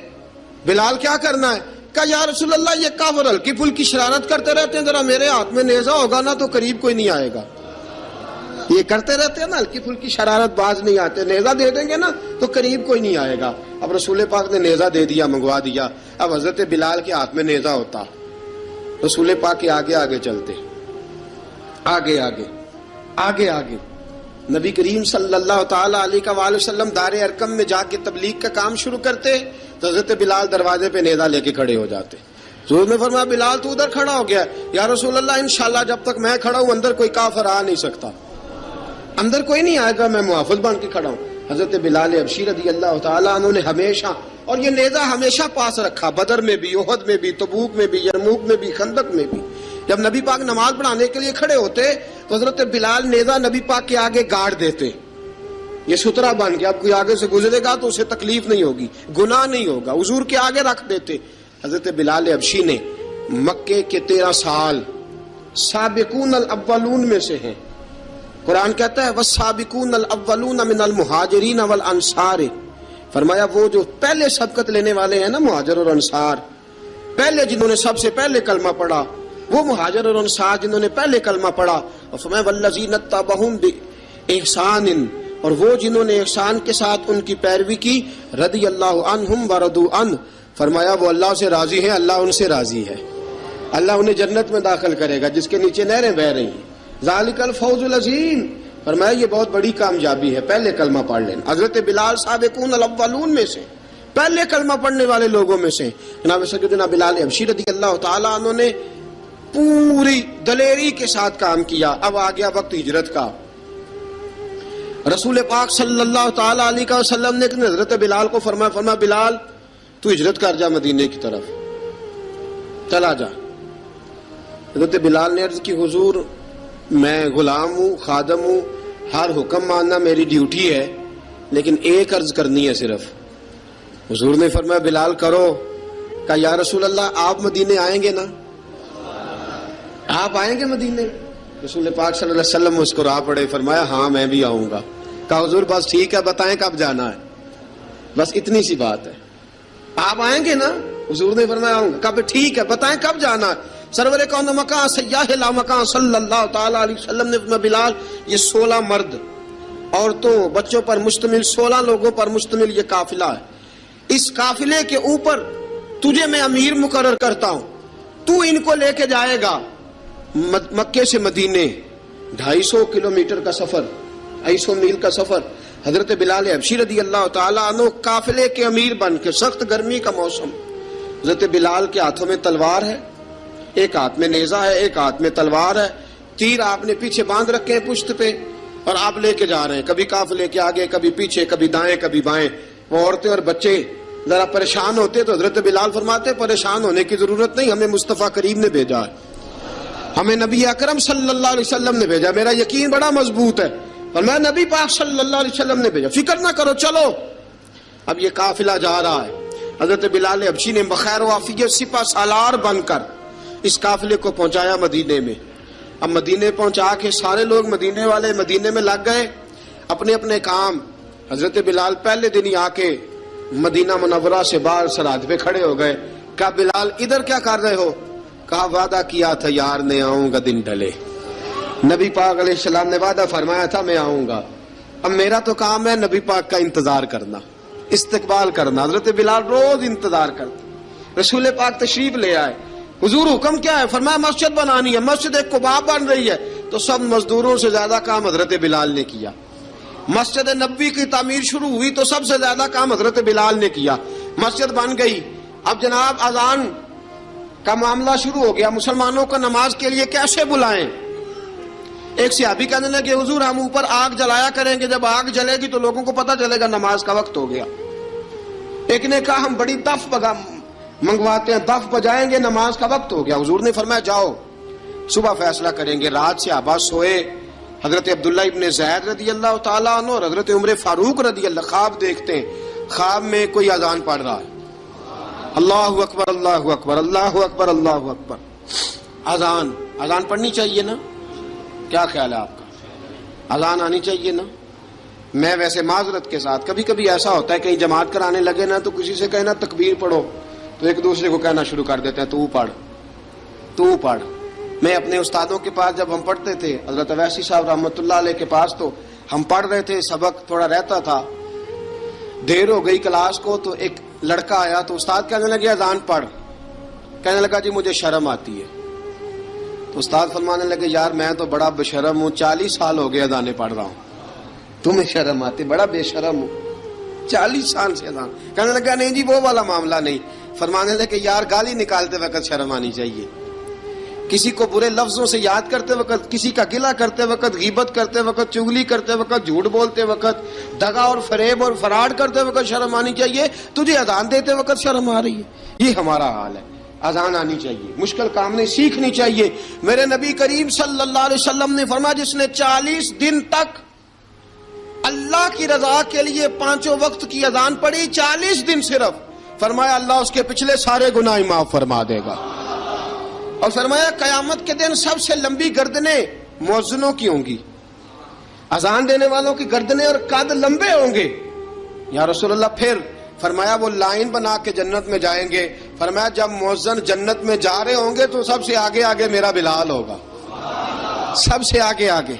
بلال کیا کرنا ہے؟ کہا یا رسول اللہ یہ کافر ہلکی پھلکی شرارت کرتے رہتے ہیں، ذرا میرے ہاتھ میں نیزہ ہوگا نا تو قریب کوئی نہیں آئے گا۔ یہ کرتے رہتے ہیں نا، ہلکی پھلکی شرارت باز نہیں آتے. نیزہ دے دیں گے نا تو قریب کوئی نہیں آئے گا. اب رسول پاک نے نیزہ دے دیا، منگوا دیا. اب حضرت بلال کے ہاتھ میں نیزہ ہوتا، رسول پاک کے آگے آگے چلتے، آگے آگے آگے آگے. نبی کریم صلی اللہ تعالی علیہ وآلہ وسلم دار ارقم میں جا کے تبلیغ کا کام شروع کرتے تو حضرت بلال دروازے پہ نیزہ لے کے کھڑے ہو جاتے. حضور نے فرمایا بلال تو ادھر کھڑا ہو گیا. یا رسول اللہ انشاءاللہ جب تک میں کھڑا ہوں اندر کوئی کافر آ نہیں سکتا، اندر کوئی نہیں آئے گا، میں محافظ بن کے کھڑا ہوں. حضرت بلال حبشی رضی اللہ تعالیٰ عنہ نے ہمیشہ، اور یہ نیزہ ہمیشہ پاس رکھا، بدر میں بھی، احد میں بھی، تبوک میں بھی، یرموک میں بھی، خندق میں بھی. جب نبی پاک نماز پڑھانے کے لیے کھڑے ہوتے تو حضرت بلال نیزہ نبی پاک کے آگے گاڑ دیتے. یہ سترا بن گیا، اب کوئی آگے سے گزرے گا تو اسے تکلیف نہیں ہوگی، گناہ نہیں ہوگا، حضور کے آگے رکھ دیتے. حضرت بلال حبشی نے مکے کے 13 سال سابقون الاولون میں سے ہیں. قرآن کہتا ہے والسابقون الاولون من المہاجرین والانصار. فرمایا وہ جو پہلے سبقت لینے والے ہیں نا، مہاجر اور انصار، پہلے جنہوں نے سب سے پہلے کلمہ پڑھا، وہ مہاجر اور انصار جنہوں نے پہلے کلمہ پڑھا. اور فرمایا والذین اتبعوہم باحسان، اور وہ جنہوں نے احسان کے ساتھ ان کی پیروی کی، رضی اللہ عنہم ورضوا عنہ. فرمایا وہ اللہ سے راضی ہیں، اللہ ان سے راضی ہے. اللہ انہیں جنت میں داخل کرے گا جس کے نیچے نہریں بہہ رہی ہیں. ذالک الفوز العظیم. فرمایا یہ بہت بڑی کامیابی ہے، پہلے کلمہ پڑھ لینا. حضرت بلال سابقون الاولون میں سے، پہلے کلمہ پڑھنے والے لوگوں میں سے. جناب سیدنا بلال حبشی رضی اللہ تعالیٰ عنہ نے پوری دلیری کے ساتھ کام کیا. اب آ گیا وقت ہجرت کا. رسول پاک صلی اللہ تعالی علیہ وسلم نے حضرت بلال کو فرمایا بلال تو ہجرت کر جا مدینے کی طرف، چلا جا. حضرت بلال نے عرض کی حضور میں غلام ہوں، خادم ہوں، ہر حکم ماننا میری ڈیوٹی ہے، لیکن ایک عرض کرنی ہے صرف. حضور نے فرمایا بلال کرو. کہا یا رسول اللہ آپ مدینے آئیں گے نا؟ آپ آئیں گے مدینے؟ رسول پاک صلی اللہ علیہ وسلم مسکرا پڑے، فرمایا ہاں میں بھی آؤں گا. کہا حضور بس ٹھیک ہے، بتائیں کب جانا ہے، بس اتنی سی بات ہے. آپ آئیں گے نا؟ حضور نے فرمایا آؤں گا. کہا ٹھیک ہے، بتائیں کب جانا ہے. سرور کون مکان سیاح لا مکان صلی اللہ تعالی علیہ وسلم نے فرمایا بلال یہ 16 مرد، عورتوں، بچوں پر مشتمل 16 لوگوں پر مشتمل یہ قافلہ ہے. اس قافلے کے اوپر تجھے میں امیر مقرر کرتا ہوں، تو ان کو لے کے جائے گا مکے سے مدینے. 250 کلومیٹر کا سفر، 250 میل کا سفر. حضرت بلال حبشی رضی اللہ تعالیٰ عنہ قافلے کے امیر بن کے، سخت گرمی کا موسم. حضرت بلال کے ہاتھوں میں تلوار ہے، ایک ہاتھ میں نیزہ ہے، ایک ہاتھ میں تلوار ہے. تیر آپ نے پیچھے باندھ رکھے ہیں پشت پہ، اور آپ لے کے جا رہے ہیں، کبھی قافلے کے آگے، کبھی پیچھے، کبھی دائیں کبھی بائیں. وہ عورتیں اور بچے ذرا پریشان ہوتے تو حضرت بلال فرماتے پریشان ہونے کی ضرورت نہیں، ہمیں مصطفیٰ کریم نے بھیجا ہے، ہمیں نبی اکرم صلی اللہ علیہ وسلم نے بھیجا. میرا یقین بڑا مضبوط ہے، اور میں نبی پاک صلی اللہ علیہ وسلم نے بھیجا، فکر نہ کرو چلو. اب یہ قافلہ جا رہا ہے. حضرت بلال حبشی نے بخیر و عافیت سپہ سالار بن کر اس قافلے کو پہنچایا مدینے میں. اب مدینے پہنچا کے سارے لوگ مدینے والے مدینے میں لگ گئے اپنے اپنے کام. حضرت بلال پہلے دن ہی آ کے مدینہ منورہ سے باہر سرحد پہ کھڑے ہو گئے. کہا بلال ادھر کیا کر رہے ہو؟ کہا وعدہ کیا تھا یار نے آؤں گا دن ڈھلے. نبی پاک علیہ السلام نے وعدہ فرمایا تھا میں آؤں گا. اب میرا تو کام ہے نبی پاک کا انتظار کرنا، استقبال کرنا. حضرت بلال روز انتظار کرتے. رسول پاک تشریف لے آئے. حضور حکم کیا ہے؟ فرمایا مسجد بنانی ہے. مسجد ایک قباء بن رہی ہے. تو سب مزدوروں سے زیادہ کام حضرت بلال نے کیا. مسجد نبوی کی تعمیر شروع ہوئی تو سب سے زیادہ کام حضرت بلال نے کیا. مسجد بن گئی. اب جناب اذان کا معاملہ شروع ہو گیا. مسلمانوں کو نماز کے لیے کیسے بلائیں؟ ایک صحابی کہنے لگے حضور ہم اوپر آگ جلایا کریں گے، جب آگ جلے گی تو لوگوں کو پتہ چلے گا نماز کا وقت ہو گیا. ایک نے کہا ہم بڑی دف منگواتے ہیں، دف بجائیں گے، نماز کا وقت ہو گیا. حضور نے فرمایا جاؤ صبح فیصلہ کریں گے. رات سے صحابہ سوئے. حضرت عبداللہ ابن زید رضی اللہ تعالیٰ عنہ اور حضرت عمر فاروق رضی اللہ خواب دیکھتے ہیں. خواب میں کوئی اذان پڑھ رہا ہے، اللہ اکبر اللہ اکبر اللہ اکبر اللہ اکبر. اذان پڑھنی چاہیے نا؟ کیا خیال ہے آپ کا؟ اذان آنی چاہیے نا؟ میں ویسے معذرت کے ساتھ کبھی کبھی ایسا ہوتا ہے کہیں جماعت کرانے لگے نا تو کسی سے کہنا تکبیر پڑھو تو ایک دوسرے کو کہنا شروع کر دیتے ہیں تو پڑھ. میں اپنے استادوں کے پاس جب ہم پڑھتے تھے، حضرت اویسی صاحب رحمۃ اللہ علیہ کے پاس، تو ہم پڑھ رہے تھے، سبق تھوڑا رہتا تھا، دیر ہو گئی کلاس کو، تو ایک لڑکا آیا تو استاد کہنے لگے اذان پڑھ. کہنے لگا جی مجھے شرم آتی ہے. تو استاد فرمانے لگے یار میں تو بڑا بے شرم ہوں، 40 سال ہو گئے اذانیں پڑھ رہا ہوں، تمہیں شرم آتی؟ بڑا بے شرم ہوں، 40 سال سے اذان. کہنے لگا نہیں جی وہ والا معاملہ نہیں. فرمانے لگے یار گالی نکالتے وقت شرم آنی چاہیے، کسی کو برے لفظوں سے یاد کرتے وقت، کسی کا گلہ کرتے وقت، غیبت کرتے وقت، چغلی کرتے وقت، جھوٹ بولتے وقت، دغا اور فریب اور فراڈ کرتے وقت شرم آنی چاہیے. تجھے اذان دیتے وقت شرم آ رہی ہے. یہ ہمارا حال ہے. اذان آنی چاہیے، مشکل کام نہیں، سیکھنی چاہیے. میرے نبی کریم صلی اللہ علیہ وسلم نے فرمایا جس نے 40 دن تک اللہ کی رضا کے لیے 5 وقت کی اذان پڑھی، 40 دن صرف، فرمایا اللہ اس کے پچھلے سارے گناہ معاف فرما دے گا. اور فرمایا قیامت کے دن سب سے لمبی گردنیں مؤذنوں کی ہوں گی، اذان دینے والوں کی گردنیں اور قد لمبے ہوں گے. یا رسول اللہ پھر؟ فرمایا وہ لائن بنا کے جنت میں جائیں گے. فرمایا جب مؤذن جنت میں جا رہے ہوں گے تو سب سے آگے آگے میرا بلال ہوگا، سب سے آگے آگے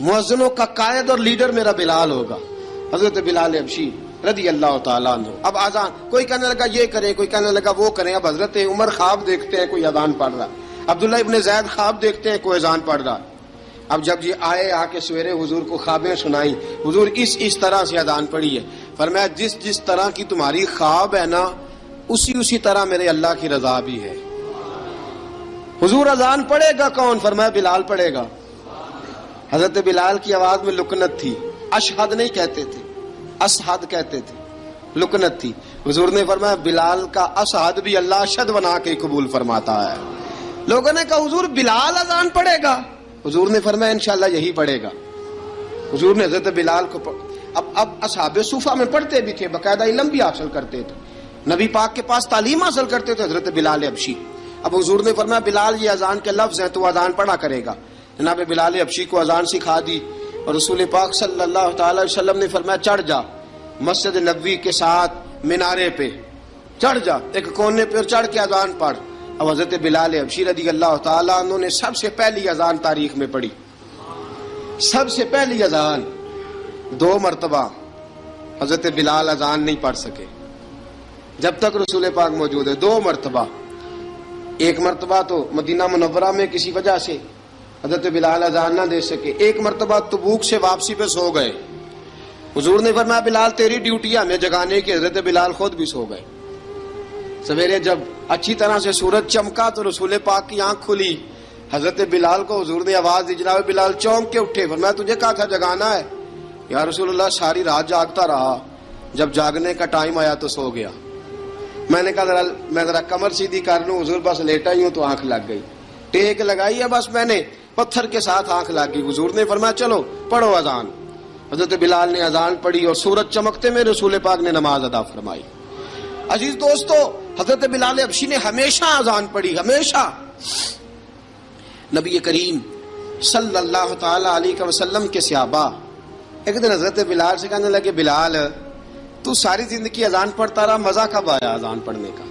مؤذنوں کا قائد اور لیڈر میرا بلال ہوگا، حضرت بلال حبشی رضی اللہ تعالیٰ عنہ. اب اذان کوئی کہنے لگا یہ کریں، کوئی کہنے لگا وہ کریں. اب حضرت عمر خواب دیکھتے ہیں کوئی اذان پڑھ رہا، عبداللہ ابن زید خواب دیکھتے ہیں کوئی اذان پڑھ رہا. اب جب یہ آئے آ کے سویرے حضور کو خوابیں سنائی، حضور اس طرح سے اذان پڑھی ہے. فرمایا جس طرح کی تمہاری خواب ہے نا، اسی طرح میرے اللہ کی رضا بھی ہے. حضور اذان پڑھے گا کون؟ فرمایا بلال پڑھے گا. حضرت بلال کی آواز میں لکنت تھی، اشہد نہیں کہتے تھے، اسحد کہتے تھے، لکنت تھی. حضور نے فرمایا بلال کا اسحد بھی اللہ اشہد بنا کے قبول فرماتا ہے. لوگوں نے کہا حضور بلال اذان پڑھے گا؟ حضور نے فرمایا انشاءاللہ یہی پڑھے گا. حضور نے حضرت بلال کو اب اصحاب صوفہ میں پڑھتے بھی تھے، باقاعدہ علم بھی حاصل کرتے تھے، نبی پاک کے پاس تعلیم حاصل کرتے تھے، حضرت بلال حبشی. اب حضور نے فرمایا بلال یہ اذان کے لفظ ہیں تو اذان پڑھا کرے گا. جناب بلال حبشی کو اذان سکھا دی اور رسول پاک صلی اللہ تعالی وسلم نے فرمایا چڑھ جا مسجد نبوی کے ساتھ مینارے پہ، چڑھ جا ایک کونے پہ اور چڑھ کے اذان پڑھ. اب حضرت بلال حبشی رضی اللہ تعالیٰ عنہ نے سب سے پہلی اذان تاریخ میں پڑھی، سب سے پہلی اذان. 2 مرتبہ حضرت بلال اذان نہیں پڑھ سکے جب تک رسول پاک موجود ہے. 2 مرتبہ، ایک مرتبہ تو مدینہ منورہ میں کسی وجہ سے حضرت بلال اذان نہ دے سکے، ایک مرتبہ تبوک سے واپسی پہ سو گئے. حضور نے فرمایا بلال تیری ڈیوٹی ہے ہمیں جگانے کی. حضرت بلال خود بھی سو گئے. سویرے جب اچھی طرح سے سورج چمکا تو رسول پاک کی آنکھ کھلی. حضرت بلال کو حضور نے آواز دی، جناب بلال چونک کے اٹھے. فرمایا تجھے کہا تھا جگانا ہے. یا رسول اللہ ساری رات جاگتا رہا، جب جاگنے کا ٹائم آیا تو سو گیا. میں نے کہا میں ذرا کمر سیدھی کر لوں. حضور بس لیٹا ہی ہوں تو آنکھ لگ گئی، ٹیک لگائی ہے بس میں نے، پتھر کے ساتھ آنکھ لگ گئی. حضور نے فرمایا چلو پڑھو اذان. حضرت بلال نے اذان پڑھی اور سورج چمکتے میں رسول پاک نے نماز ادا فرمائی. عزیز دوستو حضرت بلال حبشی نے ہمیشہ اذان پڑھی، ہمیشہ. نبی کریم صلی اللہ تعالی علیہ وسلم کے صحابہ ایک دن حضرت بلال سے کہنے لگے بلال تو ساری زندگی اذان پڑھتا رہا، مزہ کب آیا اذان پڑھنے کا؟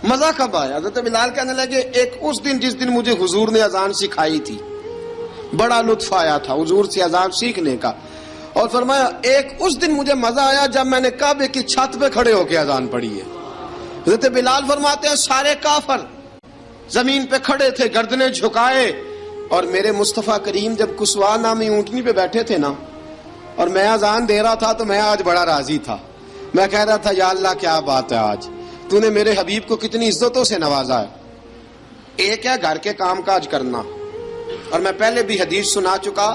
مزہ کب آیا؟ حضرت بلال کہنے لگے ایک اس دن جس دن مجھے حضور نے اذان سکھائی تھی، بڑا لطف آیا تھا حضور سے اذان سیکھنے کا. اور فرمایا ایک اس دن مجھے مزہ آیا جب میں نے کعبے کی چھت پہ کھڑے ہو کے اذان پڑھی ہے. حضرت بلال فرماتے ہیں سارے کافر زمین پہ کھڑے تھے گردنیں جھکائے، اور میرے مصطفیٰ کریم جب کسوا نامی اونٹنی پہ بیٹھے تھے نا اور میں اذان دے رہا تھا تو میں آج بڑا راضی تھا. میں کہہ رہا تھا یا اللہ کیا بات ہے، آج تو نے میرے حبیب کو کتنی عزتوں سے نوازا ہے. ایک ہے گھر کے کام کاج کرنا، اور میں پہلے بھی حدیث سنا چکا،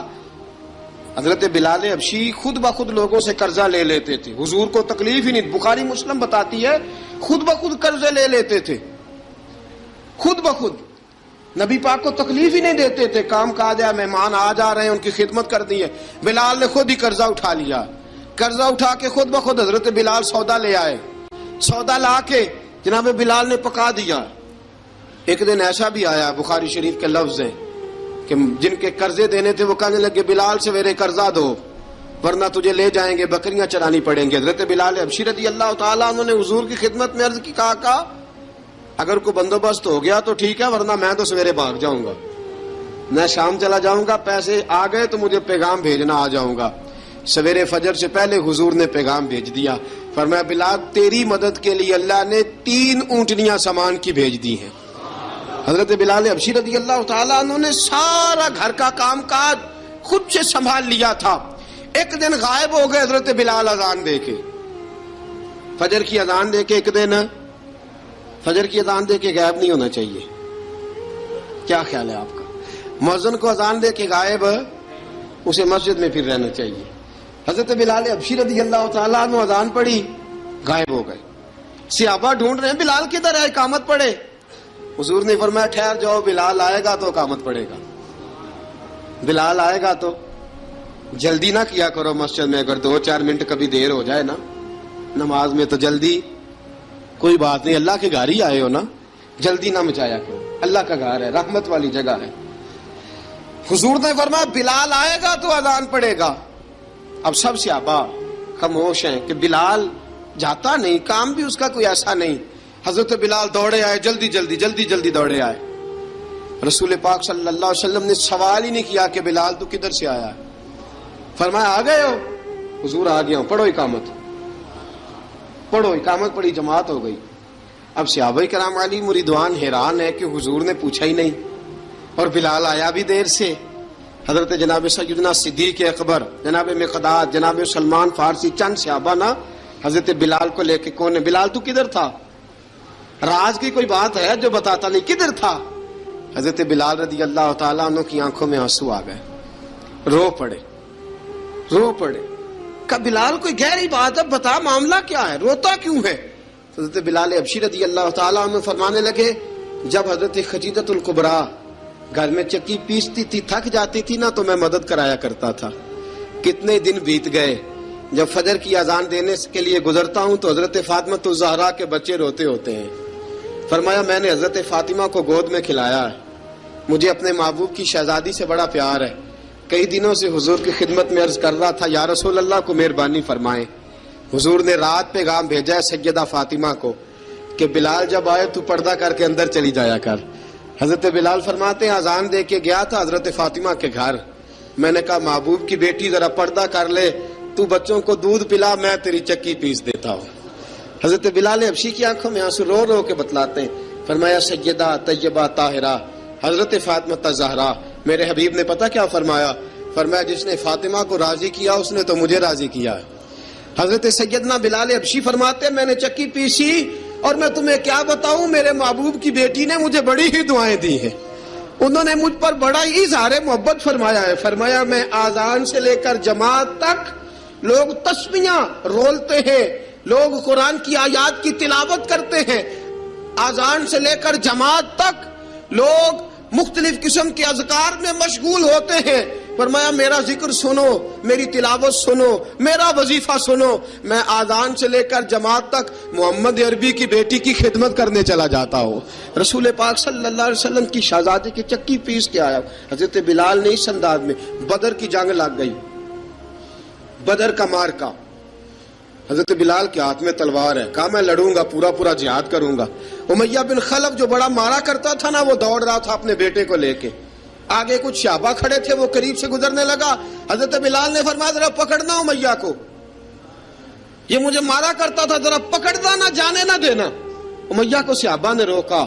حضرت بلال حبشی خود بخود لوگوں سے قرضہ لے لیتے تھے، حضور کو تکلیف ہی نہیں. بخاری مسلم بتاتی ہے خود بخود قرضے لے لیتے تھے، خود بخود نبی پاک کو تکلیف ہی نہیں دیتے تھے. کام کاج ہے، مہمان آ جا رہے ہیں ان کی خدمت کر دی ہے. بلال نے خود ہی قرضہ اٹھا لیا، قرضہ اٹھا کے خود بخود حضرت بلال سودا لے آئے، سودا لا کے جناب بلال نے پکا دیا. ایک دن ایسا بھی آیا بخاری شریف کے لفظ ہیں کہ جن کے قرضے دینے تھے وہ کہنے لگے بلال سے میرے قرضہ دو ورنہ تجھے لے جائیں گے، بکریاں چرانی پڑیں گے. حضرت بلال حبشی رضی اللہ تعالیٰ عنہ نے حضور کی خدمت میں عرض کی، کہا اگر کوئی بندوبست ہو گیا تو ٹھیک ہے، ورنہ میں تو سویرے بھاگ جاؤں گا، میں شام چلا جاؤں گا، پیسے آ گئے تو مجھے پیغام بھیجنا آ جاؤں گا۔ سویرے فجر سے پہلے حضور نے پیغام بھیج دیا، فرمایا بلال تیری مدد کے لیے اللہ نے 3 اونٹنیاں سامان کی بھیج دی ہیں۔ حضرت بلال حبشی رضی اللہ تعالیٰ عنہ نے سارا گھر کا کام کاج خود سے سنبھال لیا تھا۔ ایک دن غائب ہو گئے حضرت بلال اذان دے کے، فجر کی اذان دے کے، ایک دن فجر کی اذان دے کے غائب نہیں ہونا چاہیے، کیا خیال ہے آپ کا؟ مؤذن کو اذان دے کے غائب، اسے مسجد میں پھر رہنا چاہیے۔ حضرت بلال حبشی رضی اللہ تعالیٰ عنہ اذان پڑھی، غائب ہو گئے، صحابہ ڈھونڈ رہے ہیں بلال کدھر ہے، اقامت پڑھے۔ حضور نے فرمایا ٹھہر جاؤ، بلال آئے گا تو اقامت پڑھے گا، بلال آئے گا تو جلدی نہ کیا کرو مسجد میں، اگر 2-4 منٹ کبھی دیر ہو جائے نا نماز میں تو جلدی کوئی بات نہیں، اللہ کے گھر ہی آئے ہو نا، جلدی نہ مچایا کرو، اللہ کا گھر ہے، رحمت والی جگہ ہے۔ حضور نے فرمایا بلال آئے گا تو اذان پڑے گا۔ اب سب صحابہ خاموش ہیں کہ بلال جاتا نہیں، کام بھی اس کا کوئی ایسا نہیں۔ حضرت بلال دوڑے آئے، جلدی دوڑے آئے۔ رسول پاک صلی اللہ علیہ وسلم نے سوال ہی نہیں کیا کہ بلال تو کدھر سے آیا ہے، فرمایا آ گئے ہو؟ حضور آ گیا ہوں، پڑھو اقامت، پڑھو اقامت پڑھی، جماعت ہو گئی۔ اب صحابہ کرام علی مریدوان حیران ہے کہ حضور نے پوچھا ہی نہیں اور بلال آیا بھی دیر سے۔ حضرت جناب سیدنا صدیق اکبر، جناب مقداد، جناب سلمان فارسی، چند صحابہ نا حضرت بلال کو لے کے، کون ہے بلال تو کدھر تھا؟ راز کی کوئی بات ہے جو بتاتا نہیں، کدھر تھا؟ حضرت بلال رضی اللہ تعالیٰ عنہ کی آنکھوں میں آنسو آ گئے، رو پڑے۔ کہ بلال کوئی گہری بات ہے، بتا معاملہ کیا ہے، روتا کیوں ہے؟ حضرت بلال حبشی رضی اللہ تعالیٰ عنہ فرمانے لگے جب حضرت خدیجہ الکبریٰ گھر میں چکی پیستی تھی، تھک جاتی تھی نا تو میں مدد کرایا کرتا تھا۔ کتنے دن بیت گئے، جب فجر کی اذان دینے کے لیے گزرتا ہوں تو حضرت فاطمہ الزہرا کے بچے روتے ہوتے ہیں۔ فرمایا میں نے حضرت فاطمہ کو گود میں کھلایا ہے، مجھے اپنے محبوب کی شہزادی سے بڑا پیار ہے۔ کئی دنوں سے حضور کی خدمت میں عرض کر رہا تھا یا رسول اللہ کو مہربانی فرمائیں۔ حضور نے رات پیغام بھیجا ہے سیدہ فاطمہ کو کہ بلال جب آئے تو پردہ کر کے اندر چلی جایا کر۔ حضرت بلال فرماتے ہیں اذان دے کے گیا تھا حضرت فاطمہ کے گھر، میں نے کہا محبوب کی بیٹی ذرا پردہ کر لے، تو بچوں کو دودھ پلا، میں تیری چکی پیس دیتا ہوں۔ حضرت بلال حبشی کی آنکھوں میں آنسو رو رو کے بتلاتے ہیں، فرمایا سیدہ طیبہ طاہرہ حضرت فاطمہ الزہرا، میرے حبیب نے پتہ کیا فرمایا؟ فرمایا جس نے فاطمہ کو راضی کیا اس نے تو مجھے راضی کیا ہے۔ حضرت سیدنا بلال حبشی فرماتے ہیں میں نے چکی پیسی اور میں تمہیں کیا بتاؤں، میرے محبوب کی بیٹی نے مجھے بڑی ہی دعائیں دی ہیں، انہوں نے مجھ پر بڑا ہی اظہار محبت فرمایا ہے۔ فرمایا میں آذان سے لے کر جماعت تک لوگ تسبیحاں رولتے ہیں، لوگ قرآن کی آیات کی تلاوت کرتے ہیں، آذان سے لے کر جماعت تک لوگ مختلف قسم کے اذکار میں مشغول ہوتے ہیں۔ فرمایا میرا ذکر سنو، میری تلاوت سنو، میرا وظیفہ سنو، میں آذان سے لے کر جماعت تک محمد عربی کی بیٹی کی خدمت کرنے چلا جاتا ہوں۔ رسول پاک صلی اللہ علیہ وسلم کی شہزادی کی چکی پیس کے آیا۔ حضرت بلال نے اس انداز میں، بدر کی جنگ لگ گئی، بدر کا مارکا، حضرت بلال کے ہاتھ میں تلوار ہے، کہا میں لڑوں گا، پورا جہاد کروں گا۔ امیہ بن خلف جو بڑا مارا کرتا تھا نا، وہ دوڑ رہا تھا اپنے بیٹے کو لے کے، آگے کچھ صحابہ کھڑے تھے، وہ قریب سے گزرنے لگا، حضرت بلال نے فرمایا ذرا پکڑنا امیہ کو، یہ مجھے مارا کرتا تھا، ذرا پکڑنا، نہ جانے نہ دینا۔ امیہ کو صحابہ نے روکا،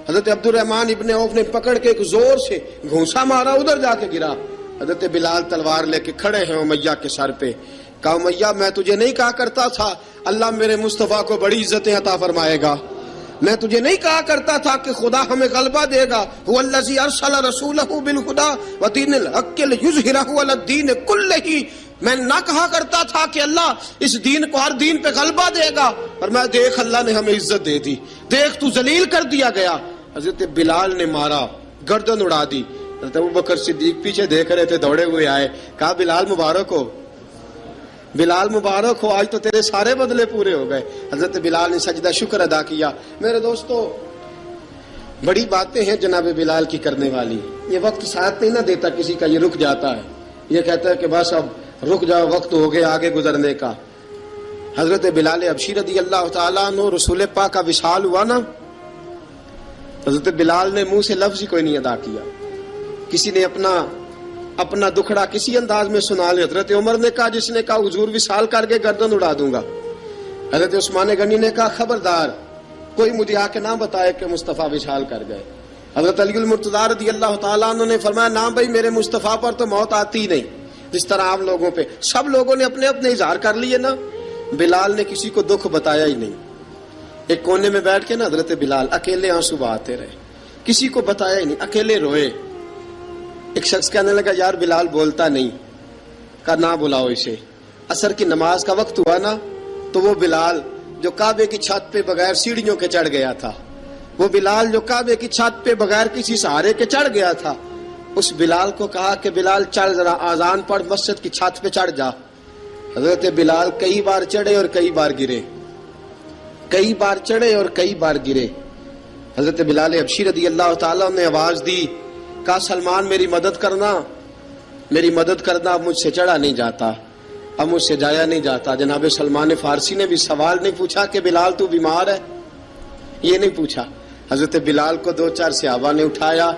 حضرت عبد الرحمن ابن عوف نے پکڑ کے ایک زور سے گھونسا مارا، ادھر جا کے گرا۔ حضرت بلال تلوار لے کے کھڑے ہیں امیہ کے سر پہ، کہا امیہ میں تجھے نہیں کہا کرتا تھا اللہ میرے مصطفیٰ کو بڑی عزتیں عطا فرمائے گا، میں تجھے نہیں کہا کرتا تھا کہ خدا ہمیں غلبہ دے گا، هو الذی ارسل رسولہ بالہدی ودین الحق لیظہرہ علی الدین کلہ، میں نہ کہا کرتا تھا کہ اللہ اس دین کو ہر دین پہ غلبہ دے گا، اور میں دیکھ اللہ نے ہمیں عزت دے دی، دیکھ تو ذلیل کر دیا گیا۔ حضرت بلال نے مارا، گردن اڑا دی۔ حضرت ابوبکر صدیق پیچھے دیکھ رہے تھے، دوڑے ہوئے آئے، کہا بلال مبارک ہو، بلال مبارک ہو، آج تو تیرے سارے بدلے پورے ہو گئے۔ حضرت بلال نے سجدہ شکر ادا کیا۔ میرے دوستو بڑی باتیں ہیں جناب بلال کی کرنے والی، یہ وقت ساتھ نہیں نہ دیتا کسی کا، یہ رک جاتا ہے، یہ کہتا ہے کہ بس اب رک جاؤ، وقت ہو گیا آگے گزرنے کا۔ حضرت بلال حبشی رضی اللہ تعالیٰ عنہ، رسول پاک کا وصال ہوا نا، حضرت بلال نے منہ سے لفظ ہی کوئی نہیں ادا کیا. کسی نے اپنا دکھڑا کسی انداز میں سنا لیا. حضرت عمر نے کہا, جس نے کہا حضور وصال کر کے گردن اڑا دوں گا. حضرت عثمان غنی نے کہا خبردار کوئی مجھے آ کے نہ بتائے کہ مصطفیٰ وصال کر گئے. حضرت علی المرتضیٰ رضی اللہ تعالیٰ عنہ نے فرمایا نہ بھائی میرے مصطفیٰ پر تو موت آتی ہی نہیں جس طرح عام لوگوں پہ. سب لوگوں نے اپنے اپنے اظہار کر لیے نا, بلال نے کسی کو دکھ بتایا ہی نہیں. ایک کونے میں بیٹھ کے نا حضرت بلال اکیلے آنسو بہاتے رہے, کسی کو بتایا ہی نہیں, اکیلے روئے. ایک شخص کہنے لگا یار بلال بولتا نہیں. کہا نہ بلاؤ اسے. عصر کی نماز کا وقت ہوا نا تو وہ بلال جو کعبے کی چھت پہ بغیر سیڑھیوں کے چڑھ گیا تھا, وہ بلال جو کعبے کی چھت پہ بغیر کسی سہارے کے چڑھ گیا تھا, اس بلال کو کہا کہ بلال چل ذرا آذان پڑھ مسجد کی چھت پہ چڑھ جا. حضرت بلال کئی بار چڑھے اور کئی بار گرے, کئی بار چڑھے اور کئی بار گرے. حضرت بلال حبشی رضی اللہ تعالیٰ نے آواز دی, کہا سلمان میری مدد کرنا, میری مدد کرنا, اب مجھ سے چڑھا نہیں جاتا, اب مجھ سے جایا نہیں جاتا. جناب سلمان فارسی نے بھی سوال نہیں پوچھا کہ بلال تو بیمار ہے, یہ نہیں پوچھا. حضرت بلال کو 2-4 صحابہ نے اٹھایا,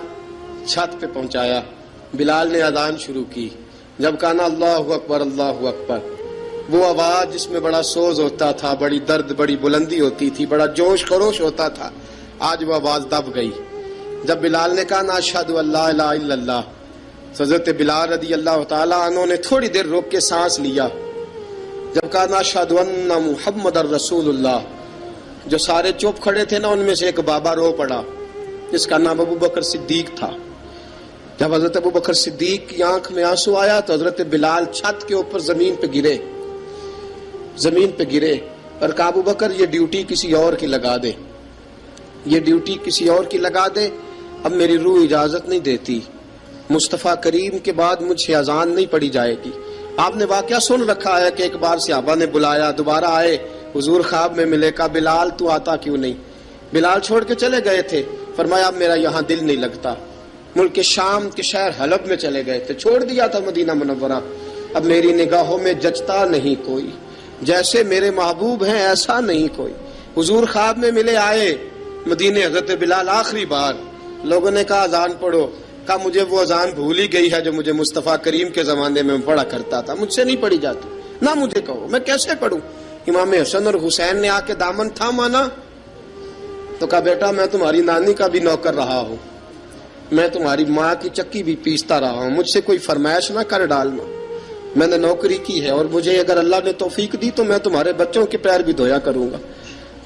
چھت پہ پہنچایا. بلال نے اذان شروع کی. جب کہا نا اللہ اکبر اللہ اکبر, وہ آواز جس میں بڑا سوز ہوتا تھا, بڑی درد, بڑی بلندی ہوتی تھی, بڑا جوش خروش ہوتا تھا, آج وہ آواز دب گئی. جب بلال نے کہا نا اشہد ان لا الہ الا اللہ, حضرت بلال رضی اللہ تعالیٰ عنہ نے تھوڑی دیر روک کے سانس لیا. جب کہا نا اشہد ان محمد الرسول اللہ, جو سارے چپ کھڑے تھے نا ان میں سے ایک بابا رو پڑا جس کا نام ابو بکر صدیق تھا. جب حضرت ابو بکر صدیق کی آنکھ میں آنسو آیا تو حضرت بلال چھت کے اوپر زمین پہ گرے, زمین پہ گرے اور کہا ابو بکر یہ ڈیوٹی کسی اور کی لگا دے, یہ ڈیوٹی کسی اور کی لگا دے, اب میری روح اجازت نہیں دیتی, مصطفیٰ کریم کے بعد مجھ سے اذان نہیں پڑھی جائے گی. آپ نے واقعہ سن رکھا ہے کہ ایک بار صحابہ نے بلایا, دوبارہ آئے, حضور خواب میں ملے, کہا بلال تو آتا کیوں نہیں. بلال چھوڑ کے چلے گئے تھے, فرمایا اب میرا یہاں دل نہیں لگتا. ملک شام کے شہر حلب میں چلے گئے تھے, چھوڑ دیا تھا مدینہ منورہ, اب میری نگاہوں میں جچتا نہیں کوئی, جیسے میرے محبوب ہیں ایسا نہیں کوئی. حضور خواب میں ملے, آئے مدینے. حضرت بلال آخری بار, لوگوں نے کہا اذان پڑھو, کہا مجھے وہ اذان بھول ہی گئی ہے جو مجھے مصطفیٰ کریم کے زمانے میں پڑھا کرتا تھا, مجھ سے نہیں پڑھی جاتی, نہ مجھے کہو میں کیسے پڑھوں. امام حسن اور حسین نے آ کے دامن تھاما نا تو کہا بیٹا میں تمہاری نانی کا بھی نوکر رہا ہوں, میں تمہاری ماں کی چکی بھی پیستا رہا ہوں, مجھ سے کوئی فرمائش نہ کر ڈالنا, میں نے نوکری کی ہے اور مجھے اگر اللہ نے توفیق دی تو میں تمہارے بچوں کے پیر بھی دھویا کروں گا.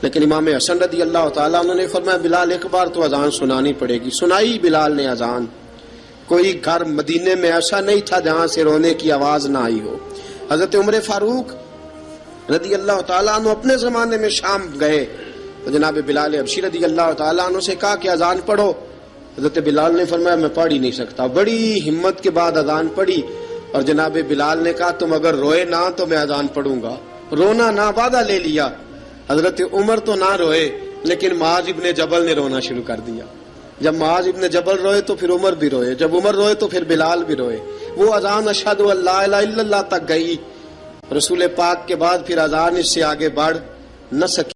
لیکن امام حسن رضی اللہ تعالیٰ عنہ نے فرمایا بلال ایک بار تو اذان سنانی پڑے گی. سنائی بلال نے اذان. کوئی گھر مدینے میں ایسا نہیں تھا جہاں سے رونے کی آواز نہ آئی ہو. حضرت عمر فاروق رضی اللہ تعالیٰ عنہ اپنے زمانے میں شام گئے تو جناب بلال حبشی رضی اللہ تعالیٰ عنہ سے کہا کہ اذان پڑھو. حضرت بلال نے فرمایا میں پڑھ ہی نہیں سکتا. بڑی ہمت کے بعد اذان پڑھی اور جناب بلال نے کہا تم اگر روئے نہ تو میں اذان پڑھوں گا. رونا نہ, وعدہ لے لیا. حضرت عمر تو نہ روئے لیکن معاذ ابن جبل نے رونا شروع کر دیا. جب معاذ ابن جبل روئے تو پھر عمر بھی روئے, جب عمر روئے تو پھر بلال بھی روئے. وہ اذان اشہد ان لا الہ الا اللہ تک گئی. رسول پاک کے بعد پھر اذان اس سے آگے بڑھ نہ سکی.